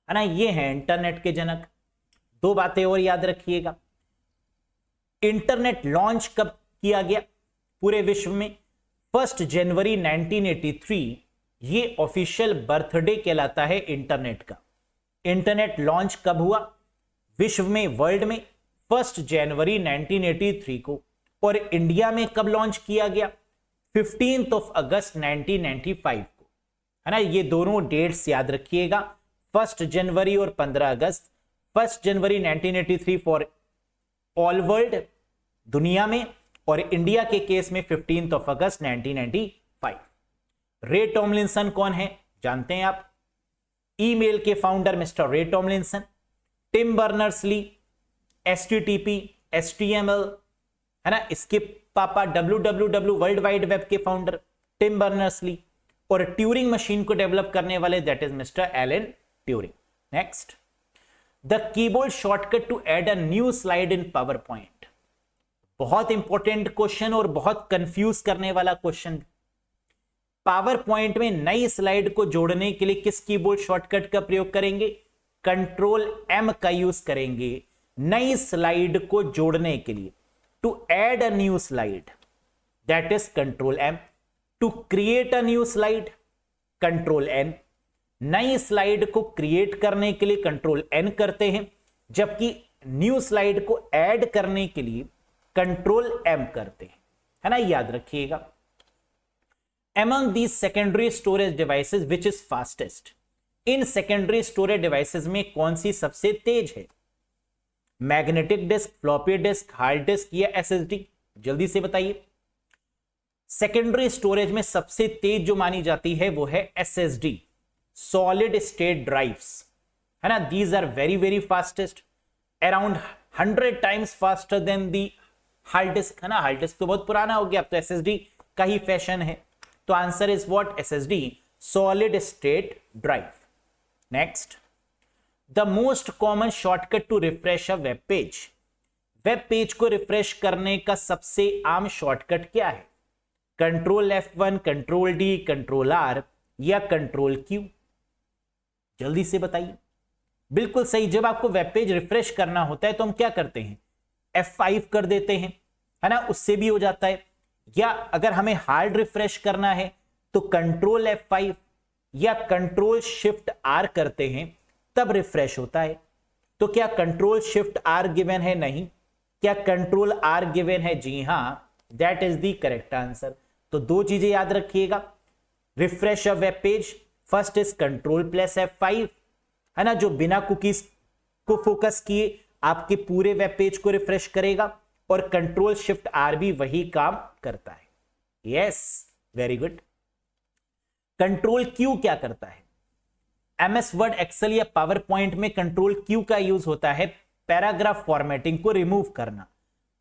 है ना, ये हैं इंटरनेट के जनक। दो बातें और याद रखिएगा, इंटरनेट लॉन्च कब किया गया पूरे विश्व में, 1 जनवरी 1983, ये ऑफिशियल बर्थडे कहलाता है इंटरनेट का। इंटरनेट लॉन्च कब हुआ विश्व में, वर्ल्ड में, 1 जनवरी 1983 को। और इंडिया में कब लॉन्च किया गया, 15 अगस्त 1995 को, है ना, ये दोनों डेट्स याद रखिएगा, 1 जनवरी और 15 अगस्त। 1 जनवरी 1983 फॉर ऑल वर्ल्ड, दुनिया में, और इंडिया के केस में 15 अगस्त 1995। रे टॉमलिंसन कौन है, जानते हैं आप, ईमेल के founder mister Ray Tomlinson. Tim Berners Lee, HTTP, HTML, है ना, इसके पापा WWW वर्ल्ड वाइड वेब के फाउंडर टिम बर्नर्स ली। और ट्यूरिंग मशीन को डेवलप करने वाले that is mister Alan Turing. Next, the keyboard shortcut to add a new slide in power point, बहुत इंपॉर्टेंट क्वेश्चन और बहुत कंफ्यूज करने वाला क्वेश्चन। पावर पॉइंट में नई स्लाइड को जोड़ने के लिए किस कीबोर्ड शॉर्टकट का प्रयोग करेंगे, कंट्रोल M का यूज करेंगे नई स्लाइड को जोड़ने के लिए। To add a new slide that is control M, to create a new slide control N, नई स्लाइड को क्रिएट करने के लिए कंट्रोल N करते हैं, जबकि न्यू स्लाइड को ऐड करने के लिए कंट्रोल M करते हैं, है ना, याद रखिएगा। Among these secondary storage devices which is fastest, in secondary storage devices में कौन सी सबसे तेज है, magnetic disk, floppy disk, hard disk या SSD, जल्दी से बताइए। सेकेंडरी स्टोरेज में सबसे तेज जो मानी जाती है वो है SSD, सॉलिड स्टेट ड्राइव्स, है ना, these are very very fastest, around 100 times faster than the hard disk, है ना। हार्ड डिस्क तो बहुत पुराना हो गया, अब तो एसएसडी का ही फैशन है। तो answer is what, SSD, solid state drive. Next, the most common shortcut to refresh a web page. Web page को रिफ्रेश करने का सबसे आम शॉर्टकट क्या है? Control F1, control D, control R या कंट्रोल Q? जल्दी से बताइए। बिल्कुल सही, जब आपको वेब पेज रिफ्रेश करना होता है तो हम क्या करते हैं, F5 कर देते हैं, है ना, उससे भी हो जाता है। या अगर हमें हार्ड रिफ्रेश करना है तो कंट्रोल F5 या कंट्रोल शिफ्ट R करते हैं, तब रिफ्रेश होता है। तो क्या कंट्रोल शिफ्ट R गिवन है? नहीं। क्या कंट्रोल R गिवन है? जी हां, that is the correct answer. तो दो चीजें याद रखिएगा, refresh a web page, first is control plus F5, है ना, जो बिना कुकीज को फोकस किए आपके पूरे वेब पेज को रिफ्रेश करेगा, और कंट्रोल शिफ्ट R भी वही काम करता है। Yes, very good. Control Q क्या करता है? MS वर्ड, एक्सेल या पावर पॉइंट में कंट्रोल Q का यूज होता है पैराग्राफ फॉर्मेटिंग को रिमूव करना।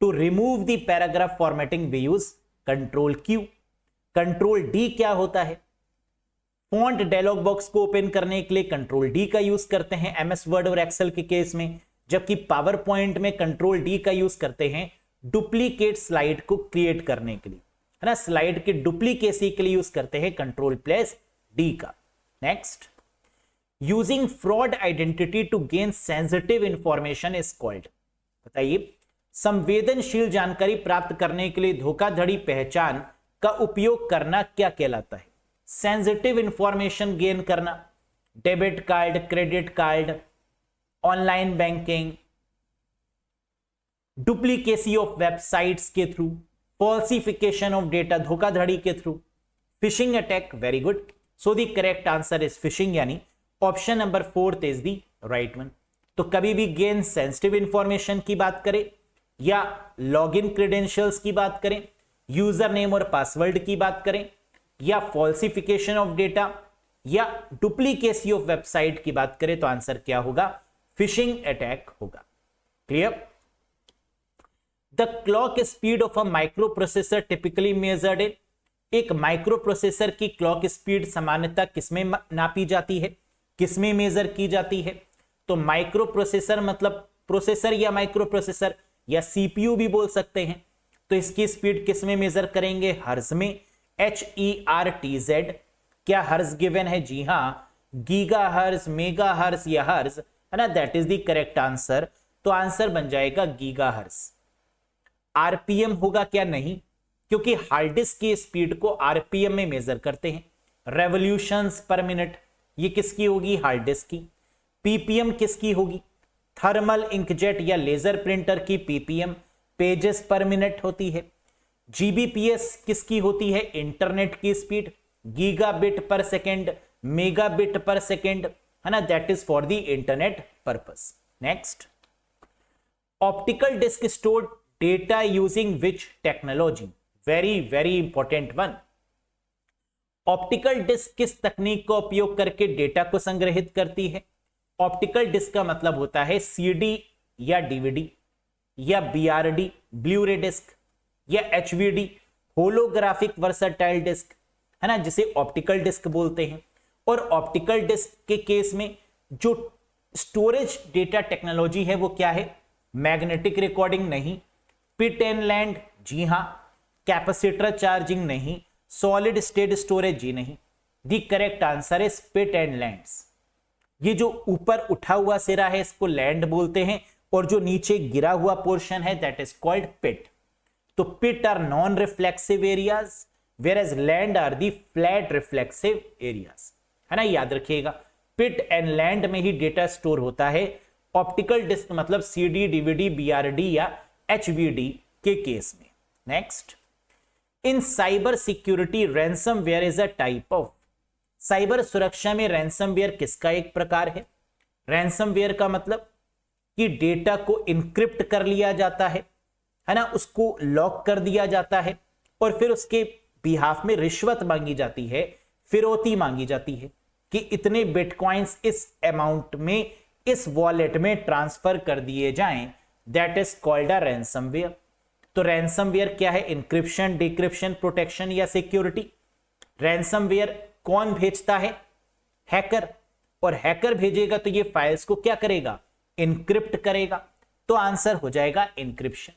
To remove the paragraph formatting we use control Q। Control D क्या होता है? फॉन्ट डायलॉग बॉक्स को ओपन करने के लिए कंट्रोल D का यूज करते हैं MS वर्ड और एक्सेल के केस में, जबकि पावर पॉइंट में कंट्रोल D का यूज करते हैं डुप्लीकेट स्लाइड को क्रिएट करने के लिए, है ना, स्लाइड के डुप्लीकेसी के लिए यूज करते हैं कंट्रोल प्लस D का। Next, using fraud identity to gain sensitive information is called. बताइए, संवेदनशील जानकारी प्राप्त करने के लिए धोखाधड़ी पहचान का उपयोग करना क्या कहलाता है? सेंसिटिव इंफॉर्मेशन गेन करना, debit card, credit card, online banking, duplicacy of websites के थ्रू, फॉल्सिफिकेशन ऑफ डेटा, धोखाधड़ी के थ्रू, phishing attack. Very good, so the correct answer is phishing, यानी option number 4 is the right one. तो कभी भी गेन सेंसिटिव इंफॉर्मेशन की बात करें या लॉगिन क्रेडेंशियल्स की बात करें, यूजर नेम और पासवर्ड की बात करें, या फॉल्सिफिकेशन ऑफ डेटा या डुप्लीकेसी ऑफ वेबसाइट की बात करें, तो आंसर क्या होगा? फिशिंग अटैक होगा। Clear? The clock speed of a micro processor typically measured in. एक माइक्रो प्रोसेसर की क्लॉक स्पीड सामान्यतः किसमें नापी जाती है, किसमें मेजर की जाती है? तो माइक्रो प्रोसेसर मतलब प्रोसेसर या माइक्रो प्रोसेसर या सीपीयू भी बोल सकते हैं। तो इसकी स्पीड किसमें मेजर करेंगे? हर्ज में, HERTZ। क्या हर्ज गिवन है? जी हां, गीगा हर्ज, मेगा हर्ज या हर्ज, है ना, that is the correct answer. तो आंसर बन जाएगा गीगा हर्ज। आरपीएम होगा क्या? नहीं, क्योंकि हार्ड डिस्क की स्पीड को आरपीएम में मेजर करते हैं। रेवोल्यूशंस पर मिनट, ये किसकी होगी? हार्ड डिस्क की। पीपीएम किसकी होगी? थर्मल इंकजेट या लेजर प्रिंटर की पीपीएम पेजेस पर मिनट होती है। जीबीपीएस किसकी होती है? इंटरनेट की speed, gigabit per second, megabit per second, है ना, that is for the internet purpose. Next, optical disc store data using which technology? Very very important one. Optical disc किस तकनीक का उपयोग करके डेटा को संग्रहित करती है? ऑप्टिकल डिस्क का मतलब होता है सीडी या डीवीडी या बीआरडी, ब्लू रे डिस्क, या एचवीडी, होलोग्राफिक वर्सटाइल डिस्क, है ना, जिसे ऑप्टिकल डिस्क बोलते हैं। और ऑप्टिकल डिस्क के केस में जो स्टोरेज डेटा टेक्नोलॉजी है वो क्या है? मैग्नेटिक रिकॉर्डिंग नहीं, पिट एंड लैंड जी हां, कैपेसिटर चार्जिंग नहीं, सॉलिड स्टेट स्टोरेज जी नहीं। The correct answer is pit and lands. ये जो ऊपर उठा हुआ सिरा है इसको लैंड बोलते हैं, और जो नीचे गिरा हुआ पोर्शन है दैट इज कॉल्ड पिट। तो pit are non reflexive areas, whereas land are the flat reflexive areas, है ना, याद रखिएगा। पिट एंड लैंड में ही डेटा स्टोर होता है। ऑप्टिकल डिस्क मतलब सीडी, डीवीडी, बीआरडी या एचवीडी के केस में। Next, in cyber security ransomware is a type of. Cyber सुरक्षा में रैंसमवेयर किसका एक प्रकार है? रैंसमवेयर का मतलब कि डेटा को इनक्रिप्ट कर लिया जाता है ना, उसको लॉक कर दिया जाता है, और फिर उसके बिहाफ में रिश्वत मांगी जाती है, फिरौती मांगी जाती है कि इतने बिटकॉइंस इस अमाउंट में इस वॉलेट में ट्रांसफर कर दिए जाएं, that is called a ransomware. तो रैंसमवेयर क्या है? इंक्रिप्शन, डिक्रिप्शन, प्रोटेक्शन या सिक्योरिटी। रैंसमवेयर कौन भेजता है? हैकर। और हैकर भेजेगा तो ये फाइल्स को क्या करेगा? इनक्रिप्ट करेगा। तो आंसर हो जाएगा इंक्रिप्शन।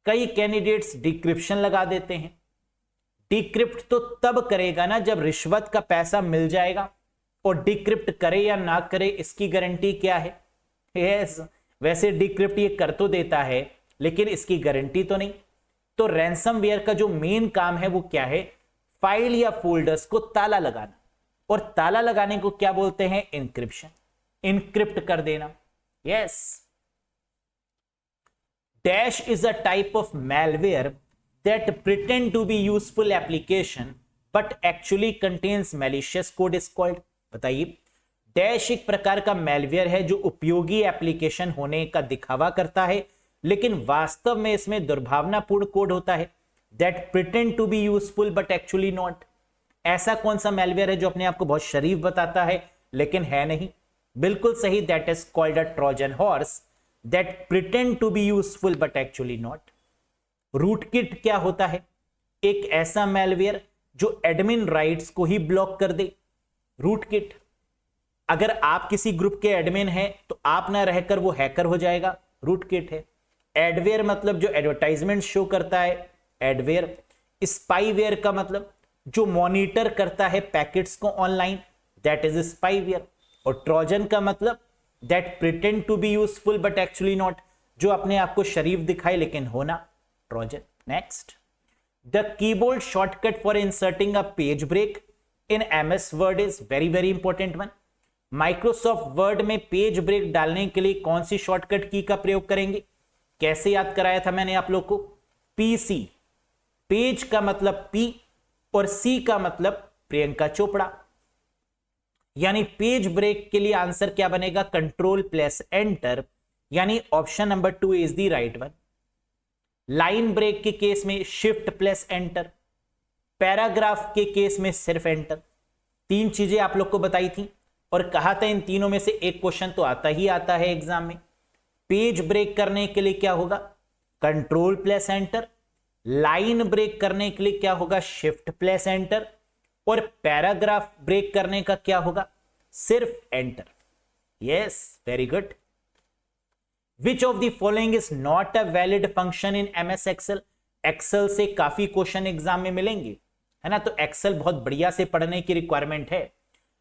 कई कैंडिडेट्स डिक्रिप्शन लगा देते हैं। डिक्रिप्ट तो तब करेगा ना जब रिश्वत का पैसा मिल जाएगा, और डिक्रिप्ट करे या ना करे इसकी गारंटी क्या है? यस, वैसे डिक्रिप्ट ये कर तो देता है लेकिन इसकी गारंटी तो नहीं। तो रैंसमवेयर का जो मेन काम है वो क्या है? फाइल या फोल्डर्स को ताला लगाना, और ताला लगाने को क्या बोलते हैं? इंक्रिप्शन, इनक्रिप्ट कर देना। Yes. Dash is a type of malware that pretend to be useful application but actually contains malicious code is called। बताइए, डैश एक प्रकार का malware है जो उपयोगी एप्लीकेशन होने का दिखावा करता है लेकिन वास्तव में इसमें दुर्भावनापूर्ण कोड होता है। that pretend to be useful but actually not। ऐसा कौन सा malware है जो अपने आप को बहुत शरीफ बताता है लेकिन है नहीं? बिल्कुल सही, that is called a Trojan horse that pretend to be useful but actually not। Rootkit क्या होता है? एक ऐसा मैलवेयर जो एडमिन राइट्स को ही ब्लॉक कर दे। रूटकिट, अगर आप किसी ग्रुप के एडमिन हैं तो आप ना रहकर वो हैकर हो जाएगा, रूटकिट है। एडवेयर मतलब जो एडवर्टाइजमेंट शो करता है, एडवेयर। स्पाईवेयर का मतलब जो मॉनिटर करता है पैकेट्स को ऑनलाइन, दैट इज स्पाईवेयर। और ट्रोजन का मतलब that pretend to be useful but actually not, जो अपने आप को शरीफ दिखाए लेकिन होना, trojan. Next, the keyboard shortcut for inserting a page break in MS word is very very important one. Microsoft word में पेज ब्रेक डालने के लिए कौन सी शॉर्टकट की का प्रयोग करेंगे? कैसे याद कराया था मैंने आप लोग को? PC। पेज का मतलब P और C का मतलब प्रियंका चोपड़ा। यानी पेज ब्रेक के लिए आंसर क्या बनेगा? Ctrl+Enter, यानी option number 2 is the right one. Line break के केस में Shift+Enter, पैराग्राफ के केस में सिर्फ एंटर। 3 चीजें आप लोग को बताई थी और कहा था इन तीनों में से एक क्वेश्चन तो आता ही आता है एग्जाम में। पेज ब्रेक करने के लिए क्या होगा? Ctrl+Enter। लाइन ब्रेक करने के लिए क्या होगा? Shift+Enter। और पैराग्राफ ब्रेक करने का क्या होगा? सिर्फ enter. Yes, very good. Which of the following is not a valid function in MS excel? Excel से काफी क्वेश्चन एग्जाम में मिलेंगे, है ना, तो एक्सेल बहुत बढ़िया से पढ़ने की रिक्वायरमेंट है।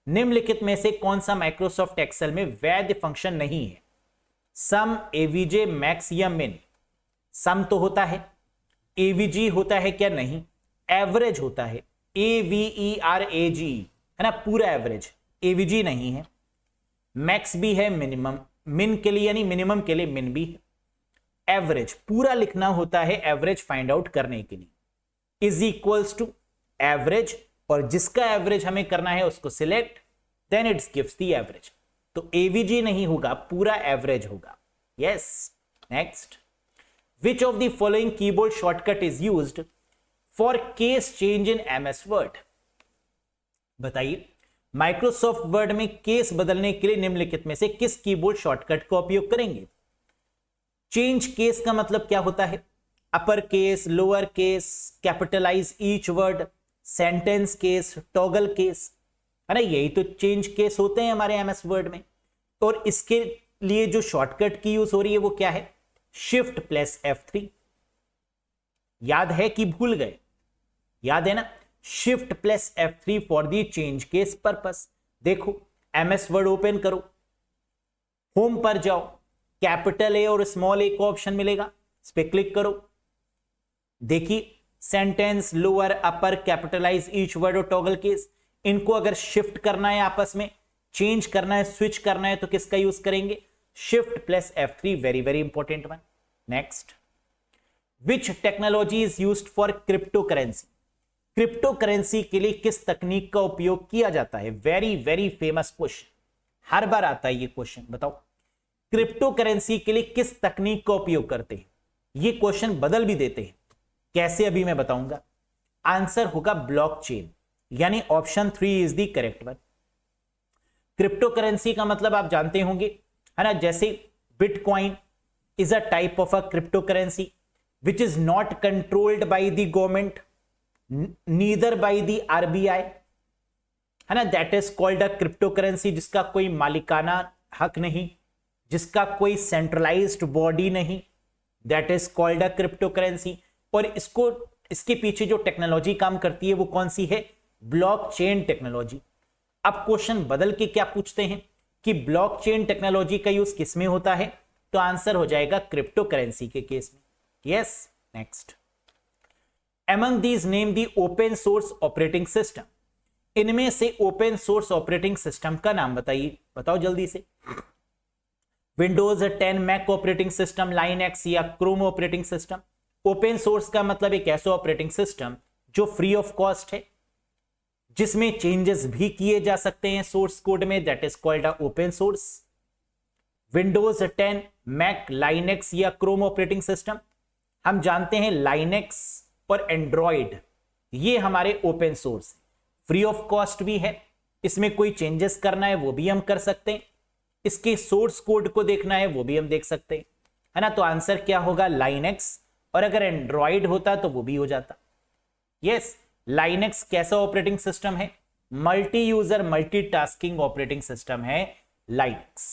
निम्नलिखित में से कौन सा माइक्रोसॉफ्ट एक्सेल में वैध फंक्शन नहीं है? सम, AVJ, मैक्स या मिन? सम तो होता है, AVG होता है क्या? नहीं। एवरेज होता है, AVERAG, है ना, पूरा एवरेज। AVG नहीं है। मैक्स भी है, मिनिमम, मिन के लिए यानी मिनिमम के लिए मिन भी है। एवरेज पूरा लिखना होता है एवरेज फाइंड आउट करने के लिए, इज इक्वल्स टू एवरेज, और जिसका एवरेज हमें करना है उसको select, then its gives the average. तो AVG नहीं होगा, पूरा एवरेज होगा। Yes. Next, which of the following keyboard shortcut is used for case change in MS word? बताइए, माइक्रोसॉफ्ट वर्ड में केस बदलने के लिए निम्नलिखित में से किस कीबोर्ड शॉर्टकट का उपयोग करेंगे? चेंज केस का मतलब क्या होता है? Upper case, lower case, capitalize each word, sentence case, toggle case, है ना, यही तो चेंज केस होते हैं हमारे MS वर्ड में। और इसके लिए जो शॉर्टकट की यूज हो रही है वो क्या है? Shift+F3। याद है कि भूल गए? याद है ना, Shift+F3 for the change case purpose. देखो, MS वर्ड ओपन करो, होम पर जाओ, कैपिटल A और स्मॉल a को ऑप्शन मिलेगा, इस पर क्लिक करो। देखिए, सेंटेंस, लोअर, अपर, कैपिटलाइज ईच वर्ड और टॉगल केस, इनको अगर शिफ्ट करना है, आपस में चेंज करना है, स्विच करना है, तो किसका यूज करेंगे? Shift+F3, very very important one. Next, which technology is used for crypto currency? Crypto currency के लिए किस तकनीक का उपयोग किया जाता है? वेरी वेरी फेमस क्वेश्चन, हर बार आता है ये क्वेश्चन। बताओ, क्रिप्टो करेंसी के लिए किस तकनीक का उपयोग करते हैं? ये क्वेश्चन बदल भी देते हैं, कैसे अभी मैं बताऊंगा। आंसर होगा ब्लॉकचेन, यानी option 3 is the correct one. Crypto currency का मतलब आप जानते होंगे, है ना, जैसे bitcoin, is a type of a cryptocurrency which is not controlled by the government, neither by the RBI, है ना, that is called a cryptocurrency, जिसका कोई मालिकाना हक नहीं, जिसका कोई सेंट्रलाइज्ड बॉडी नहीं, that is called a cryptocurrency। और इसके पीछे जो टेक्नोलॉजी काम करती है वो कौन सी है? Blockchain technology. अब क्वेश्चन बदल के क्या पूछते हैं कि ब्लॉकचेन टेक्नोलॉजी का यूज किस में होता है, तो आंसर हो जाएगा क्रिप्टो करेंसी के केस में। Yes, next, among these name the open source operating system. इनमें से ओपन सोर्स ऑपरेटिंग सिस्टम का नाम बताइए, बताओ जल्दी से। Windows 10, Mac operating system, Linux या Chrome operating system. Open source का मतलब एक ऐसा ऑपरेटिंग सिस्टम जो फ्री ऑफ कॉस्ट है, जिसमें चेंजेस भी किए जा सकते हैं सोर्स कोड में, that is called a open source. Windows 10, Mac, Linux या क्रोम ऑपरेटिंग सिस्टम, हम जानते हैं लाइनक्स और एंड्रॉइड ये हमारे open source, free of cost भी है, इसमें कोई चेंजेस करना है वो भी हम कर सकते हैं, इसके सोर्स कोड को देखना है वो भी हम देख सकते हैं, है ना। तो आंसर क्या होगा? लाइनक्स। और अगर एंड्रॉइड होता तो वो भी हो जाता। यस, लाइनक्स कैसा ऑपरेटिंग सिस्टम है? Multi user multitasking operating system है Linux.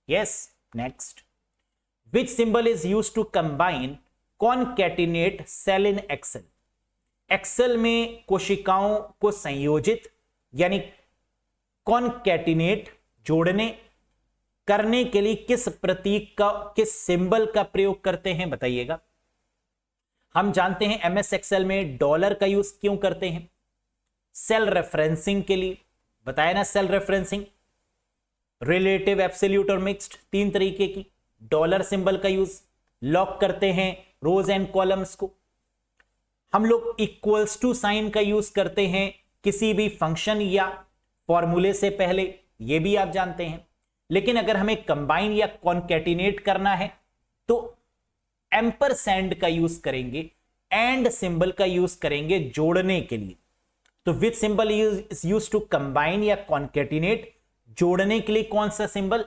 Yes, next, which symbol is used to combine concatenate cell in Excel. Excel में कोशिकाओं को संयोजित यानी कॉनकैटिनेट जोड़ने करने के लिए किस प्रतीक का, किस सिंबल का प्रयोग करते हैं, बताइएगा। हम जानते हैं एमएस एक्सेल में डॉलर का यूज क्यों करते हैं? सेल रेफरेंसिंग के लिए, बताया ना, सेल रेफरेंसिंग, रिलेटिव, एब्सोल्यूट और मिक्स्ड, 3 तरीके की। डॉलर सिंबल का यूज लॉक करते हैं रोज एंड कॉलम्स को। हम लोग इक्वल्स टू साइन का यूज करते हैं किसी भी फंक्शन या फॉर्मूले से पहले, ये भी आप जानते हैं। लेकिन अगर हमें कंबाइन या कॉन्कैटिनेट करना है तो एम्परसैंड का यूज करेंगे, एंड सिंबल का यूज करेंगे जोड़ने के लिए। तो which symbol is use to combine या कॉन्कैटिनेट, जोड़ने के लिए कौन सा सिंबल?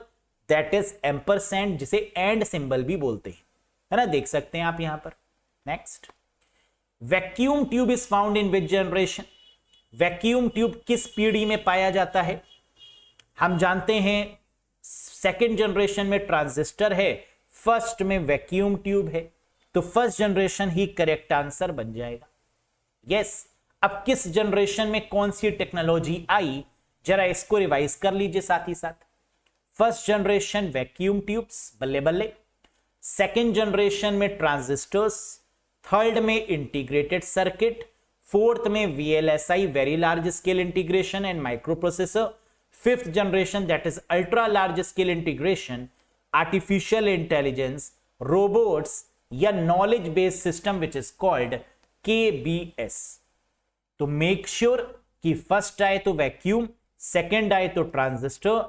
दैट इज एम्परसैंड, जिसे एंड सिंबल भी बोलते हैं, है ना, देख सकते हैं आप यहां पर। Next, vacuum tube is found in which generation. Vacuum tube किस पीढ़ी में पाया जाता है? हम जानते हैं सेकेंड जनरेशन में ट्रांजिस्टर है, फर्स्ट में वैक्यूम ट्यूब है, तो फर्स्ट जनरेशन ही करेक्ट आंसर बन जाएगा। यस, अब किस जनरेशन में कौन सी टेक्नोलॉजी आई, जरा इसको रिवाइज कर लीजिए साथ ही साथ। फर्स्ट जनरेशन वैक्यूम ट्यूब्स, बल्ले बल्ले। सेकेंड जनरेशन में ट्रांजिस्टर्स, थर्ड में इंटीग्रेटेड सर्किट, फोर्थ में VLSI, very large scale integration and micro processor, fifth generation that is ultra large scale integration, artificial intelligence, robots या knowledge based system which is called KBS. तो make sure कि first आए तो vacuum, second आए तो transistor,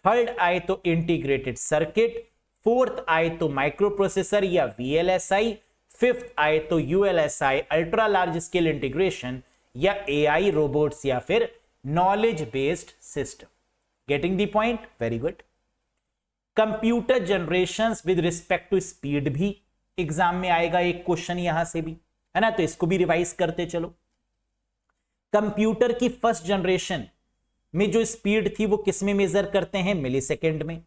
third आए तो integrated circuit, fourth आए तो माइक्रो प्रोसेसर या वीएलएसआई, फिफ्थ आए तो ULSI, ultra large scale integration, या एआई, रोबोट्स या फिर knowledge based system. Getting the point? Very good. Computer generation with respect to speed भी एग्जाम में आएगा, एक क्वेश्चन यहां से भी, है ना, तो इसको भी रिवाइज करते चलो। कंप्यूटर की फर्स्ट जनरेशन में जो स्पीड थी वो किस में मेजर करते हैं? मिली सेकेंड में।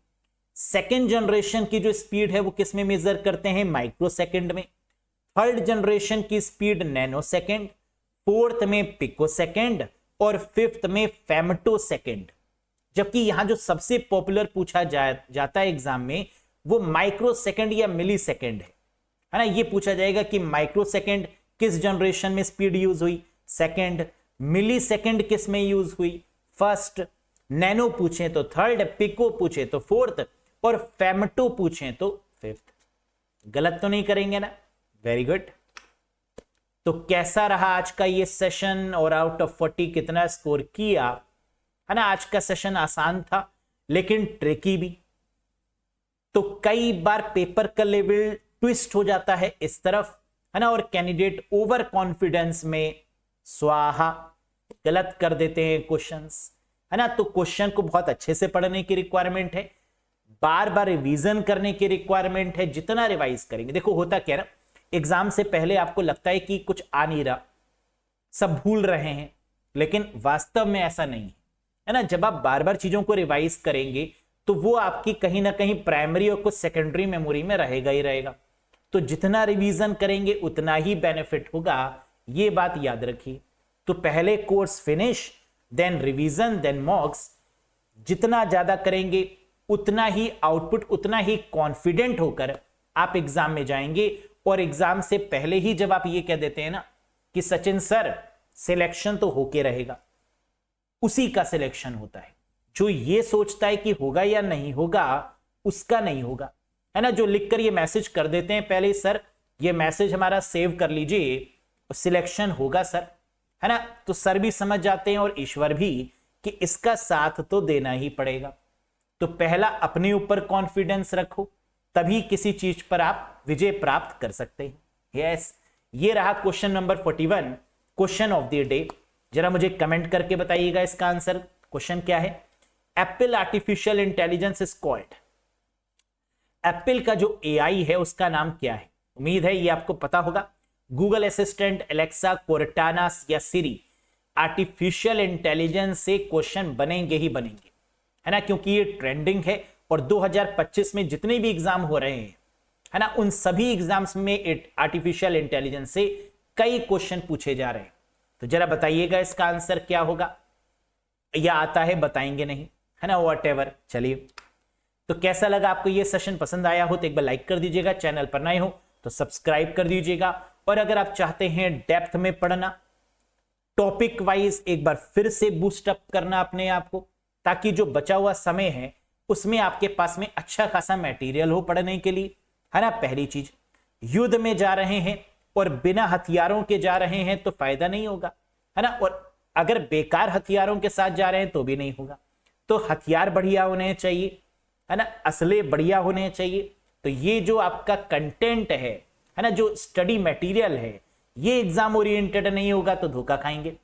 सेकेंड जनरेशन की जो स्पीड है वो किस में मेजर करते हैं? माइक्रो सेकेंड में। थर्ड जनरेशन की स्पीड नैनो सेकेंड, फोर्थ में पिको सेकेंड और फिफ्थ में फेमटो सेकेंड। जबकि यहां जो सबसे पॉपुलर पूछा जाता है एग्जाम में वो माइक्रो सेकेंड या मिली सेकेंड है ना। ये पूछा जाएगा कि माइक्रो सेकेंड किस जनरेशन में स्पीड यूज हुई? सेकेंड। मिली सेकेंड किस में यूज हुई? फर्स्ट। नैनो पूछे तो थर्ड, पिको पूछे तो फोर्थ और फेमटो पूछे तो फिफ्थ। गलत तो नहीं करेंगे ना? Very good. तो कैसा रहा आज का ये सेशन और आउट ऑफ 40 कितना स्कोर किया? है ना, आज का सेशन आसान था लेकिन ट्रिकी भी। तो कई बार पेपर का लेवल ट्विस्ट हो जाता है इस तरफ, है ना, और कैंडिडेट ओवर कॉन्फिडेंस में स्वाहा गलत कर देते हैं क्वेश्चंस, है ना। तो क्वेश्चन को बहुत अच्छे से पढ़ने की रिक्वायरमेंट है। बार बार रिवीजन करने की रिक्वायरमेंट है। जितना रिवाइज करेंगे, देखो होता क्या ना, एग्जाम से पहले आपको लगता है कि कुछ आ नहीं रहा, सब भूल रहे हैं, लेकिन वास्तव में ऐसा नहीं है ना। जब आप बार बार चीजों को रिवाइज करेंगे तो वो आपकी कहीं ना कहीं प्राइमरी और कुछ सेकेंडरी मेमोरी में रहेगा ही रहेगा। तो जितना रिवीजन करेंगे उतना ही बेनिफिट होगा, ये बात याद रखिए। तो पहले course finish, then revision, then mocks. जितना ज्यादा करेंगे उतना ही आउटपुट, उतना ही कॉन्फिडेंट होकर आप एग्जाम में जाएंगे। और एग्जाम से पहले ही जब आप ये कह देते हैं ना कि सचिन सर सिलेक्शन तो होके रहेगा, उसी का सिलेक्शन होता है। जो ये सोचता है कि होगा या नहीं होगा, उसका नहीं होगा, है ना। जो लिखकर ये मैसेज कर देते हैं पहले, सर ये मैसेज हमारा सेव कर लीजिए, सिलेक्शन होगा सर, है ना। तो सर भी समझ जाते हैं और ईश्वर भी कि इसका साथ तो देना ही पड़ेगा। तो पहला अपने ऊपर कॉन्फिडेंस रखो, तभी किसी चीज पर आप विजय प्राप्त कर सकते हैं। यस, ये रहा question number 41, question of the day. जरा मुझे कमेंट करके बताइएगा इसका आंसर। क्वेश्चन क्या है? Apple artificial intelligence is called. Apple का जो एआई है उसका नाम क्या है? उम्मीद है ये आपको पता होगा। गूगल असिस्टेंट, एलेक्सा, कोर्टाना या सिरी, आर्टिफिशियल इंटेलिजेंस से क्वेश्चन बनेंगे ही बनेंगे, है ना, क्योंकि ये ट्रेंडिंग है। और 2025 में जितने भी एग्जाम हो रहे हैं, है ना, उन सभी एग्जाम्स में आर्टिफिशियल इंटेलिजेंस से कई क्वेश्चन पूछे जा रहे हैं। तो जरा बताइएगा इसका आंसर क्या होगा, या आता है बताएंगे नहीं, है ना, व्हाटएवर। चलिए, तो कैसा लगा आपको ये सेशन? पसंद आया हो तो एक बार लाइक कर दीजिएगा, चैनल पर नए हो तो सब्सक्राइब कर दीजिएगा। और अगर आप चाहते हैं डेप्थ में पढ़ना, टॉपिक वाइज एक बार फिर से बूस्ट अप करना अपने आप को, ताकि जो बचा हुआ समय है उसमें आपके पास में अच्छा खासा मटेरियल हो पढ़ने के लिए, है ना। पहली चीज, युद्ध में जा रहे हैं और बिना हथियारों के जा रहे हैं तो फायदा नहीं होगा, है ना। और अगर बेकार हथियारों के साथ जा रहे हैं तो भी नहीं होगा। तो हथियार बढ़िया होने चाहिए, है ना, असले बढ़िया होने चाहिए। तो ये जो आपका कंटेंट है ना, जो स्टडी मटेरियल है, ये एग्जाम ओरिएंटेड नहीं होगा तो धोखा खाएंगे।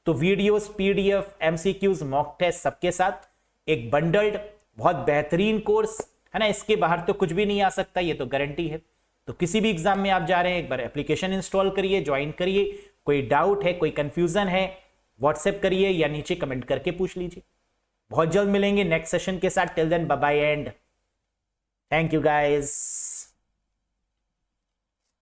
तो videos, PDF, MCQs, mock test सबके साथ एक बंडल्ड बहुत बेहतरीन कोर्स, है ना। इसके बाहर तो कुछ भी नहीं आ सकता, ये तो गारंटी है। तो किसी भी एग्जाम में आप जा रहे हैं, एक बार एप्लीकेशन इंस्टॉल करिए, ज्वाइन करिए। कोई डाउट है, कोई कंफ्यूजन है, व्हाट्सएप करिए या नीचे कमेंट करके पूछ लीजिए। बहुत जल्द मिलेंगे नेक्स्ट सेशन के साथ। Till then bye bye and thank you guys.